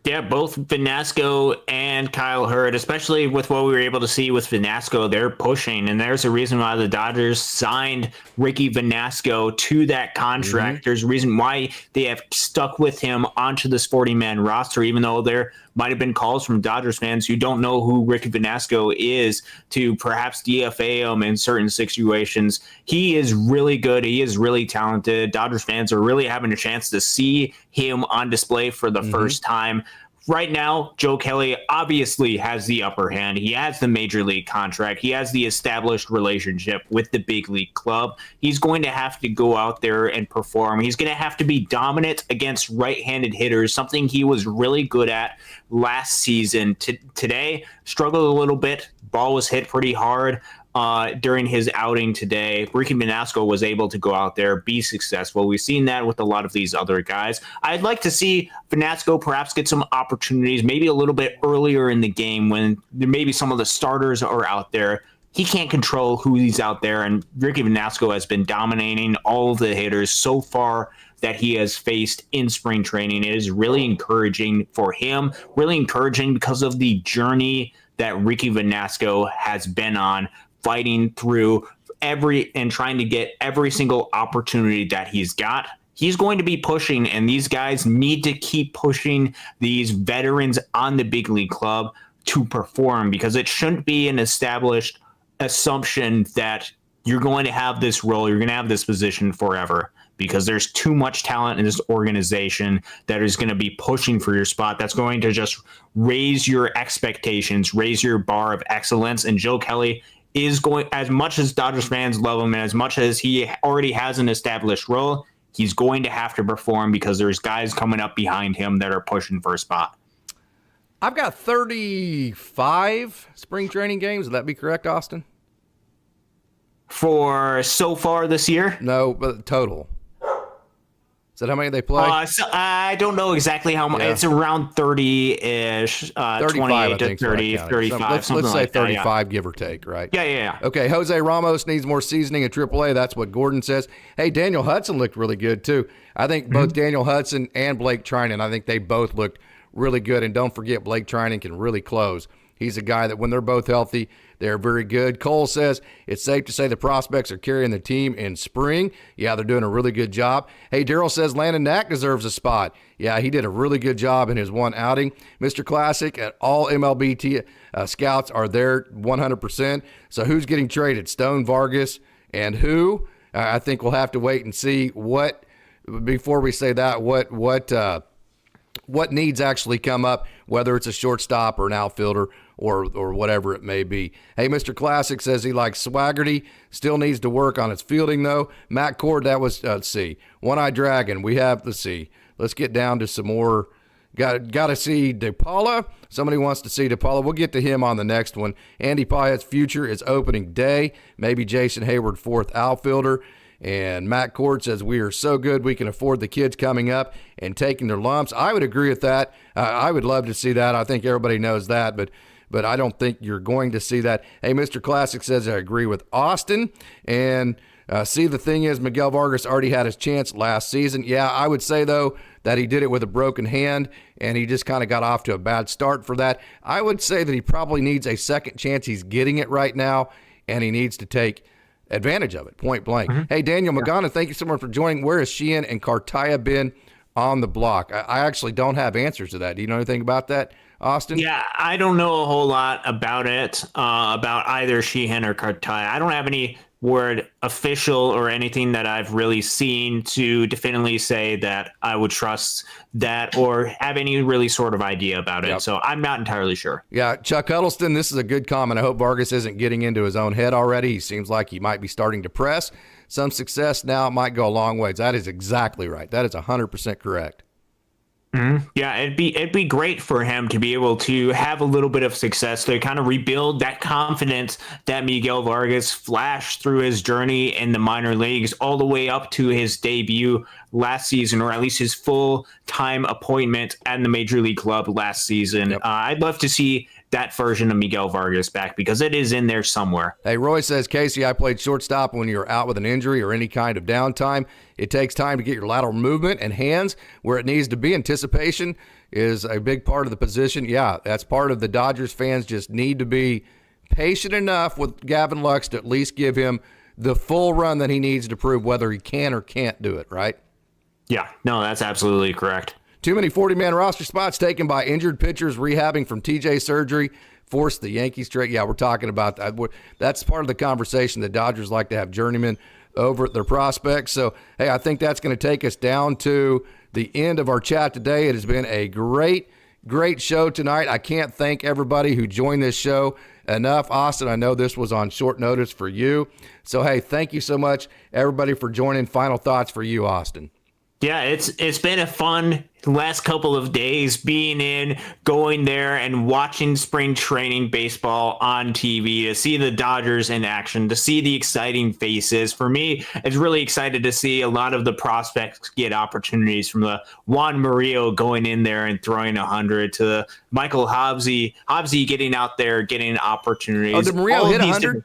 Yeah, both Vanasco and Kyle Hurt, especially with what we were able to see with Vanasco, they're pushing. And there's a reason why the Dodgers signed Ricky Vanasco to that contract. There's a reason why they have stuck with him onto this 40-man roster, even though there might have been calls from Dodgers fans who don't know who Ricky Vanasco is to perhaps DFA him in certain situations. He is really good. He is really talented. Dodgers fans are really having a chance to see him on display for the first time. Right now, Joe Kelly obviously has the upper hand. He has the major league contract. He has the established relationship with the big league club. He's going to have to go out there and perform. He's going to have to be dominant against right-handed hitters, something he was really good at last season. Today, struggled a little bit. Ball was hit pretty hard. During his outing today, Ricky Vanasco was able to go out there, be successful. We've seen that with a lot of these other guys. I'd like to see Vanasco perhaps get some opportunities, maybe a little bit earlier in the game when maybe some of the starters are out there. He can't control who he's out there, and Ricky Vanasco has been dominating all of the hitters so far that he has faced in spring training. It is really encouraging for him, really encouraging because of the journey that Ricky Vanasco has been on, fighting through and trying to get every single opportunity that he's got. He's going to be pushing, and these guys need to keep pushing these veterans on the big league club to perform, because it shouldn't be an established assumption that you're going to have this role, you're going to have this position forever, because there's too much talent in this organization that is going to be pushing for your spot. That's going to just raise your expectations, raise your bar of excellence. And Joe Kelly is going, as much as Dodgers fans love him and as much as he already has an established role, he's going to have to perform because there's guys coming up behind him that are pushing for a spot. I've got 35 spring training games. Would that be correct, Austin? For so far this year? No, but total. Is that how many they play? So I don't know exactly how much. Yeah. It's around 30-ish, 28 to 30, 35. Let's say like 35, that, give or take, right? Yeah. Okay, Jose Ramos needs more seasoning in AAA. That's what Gordon says. Hey, Daniel Hudson looked really good, too. I think both Daniel Hudson and Blake Trinan, I think they both looked really good. And don't forget, Blake Trinan can really close. He's a guy that when they're both healthy, they're very good. Cole says it's safe to say the prospects are carrying the team in spring. Yeah, they're doing a really good job. Hey, Daryl says Landon Knack deserves a spot. Yeah, he did a really good job in his one outing. Mr. Classic, all MLB scouts are there 100%. So who's getting traded? Stone, Vargas, and who? I think we'll have to wait and see before we say that, what needs actually come up, whether it's a shortstop or an outfielder or whatever it may be. Hey, Mr. Classic says he likes Swaggerty, still needs to work on his fielding, though. Matt Cord, that was, let's see, One-Eye Dragon. We have, let's see, let's get down to some more. Got to see DePaula. Somebody wants to see DePaula. We'll get to him on the next one. Andy Pyatt's future is opening day. Maybe Jason Hayward, fourth outfielder. And Matt Cord says, we are so good we can afford the kids coming up and taking their lumps. I would agree with that. I would love to see that. I think everybody knows that, but I don't think you're going to see that. Hey, Mr. Classic says, I agree with Austin. And see, the thing is, Miguel Vargas already had his chance last season. Yeah, I would say, though, that he did it with a broken hand, and he just kind of got off to a bad start for that. I would say that he probably needs a second chance. He's getting it right now, and he needs to take advantage of it, point blank. Hey, Daniel Magana, thank you so much for joining. Where has Sheehan and Cartaya been on the block? I actually don't have answers to that. Do you know anything about that, Austin? Yeah, I don't know a whole lot about it, about either Sheehan or Cartaya. I don't have any word official or anything that I've really seen to definitively say that I would trust that or have any really sort of idea about it. So I'm not entirely sure. Yeah, Chuck Huddleston, this is a good comment. I hope Vargas isn't getting into his own head already. He seems like he might be starting to press. Some success now might go a long ways. That is exactly right. That is 100% correct. Yeah, it'd be great for him to be able to have a little bit of success to kind of rebuild that confidence that Miguel Vargas flashed through his journey in the minor leagues all the way up to his debut last season, or at least his full-time appointment at the major league club last season. I'd love to see that version of Miguel Vargas back because it is in there somewhere. Hey, Roy says, Casey, I played shortstop when you're out with an injury or any kind of downtime. It takes time to get your lateral movement and hands where it needs to be. Anticipation is a big part of the position. Yeah, that's part of the Dodgers fans just need to be patient enough with Gavin Lux to at least give him the full run that he needs to prove whether he can or can't do it, right? Yeah, no, that's absolutely correct. Too many 40-man roster spots taken by injured pitchers rehabbing from TJ surgery forced the Yankees straight. Yeah, we're talking about that. That's part of the conversation. The Dodgers like to have journeymen over at their prospects. So, hey, I think that's going to take us down to the end of our chat today. It has been a great show tonight. I can't thank everybody who joined this show enough. Austin, I know this was on short notice for you. So, hey, thank you so much, everybody, for joining. Final thoughts for you, Austin. Yeah, it's been a fun last couple of days going there and watching spring training baseball on TV, to see the Dodgers in action, to see the exciting faces. For me, it's really excited to see a lot of the prospects get opportunities, from the Juan Murillo going in there and throwing 100 to the Michael Hobbsy getting out there, getting opportunities. Oh, did Murillo hit 100?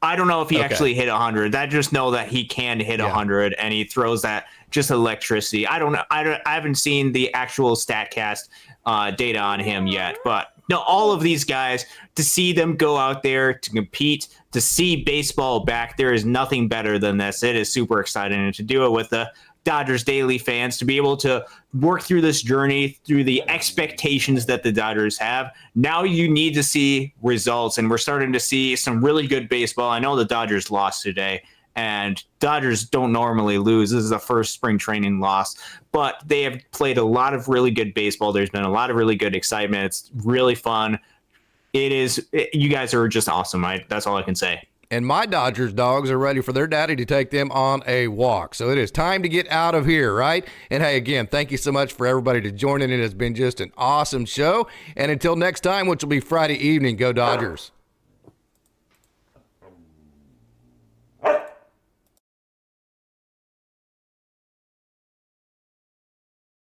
I don't know if he actually hit 100. I just know that he can hit 100, and he throws that just electricity. I don't know. I haven't seen the actual StatCast data on him yet, but no, all of these guys, to see them go out there to compete, to see baseball back, there is nothing better than this. It is super exciting, and to do it with the Dodgers Daily fans, to be able to work through this journey, through the expectations that the Dodgers have. Now you need to see results, and we're starting to see some really good baseball. I know the Dodgers lost today, and Dodgers don't normally lose. This is the first spring training loss, but they have played a lot of really good baseball. There's been a lot of really good excitement. It's really fun. You guys are just awesome. That's all I can say. And my Dodgers dogs are ready for their daddy to take them on a walk. So it is time to get out of here, right? And hey, again, thank you so much for everybody to join in. It has been just an awesome show. And until next time, which will be Friday evening, go Dodgers.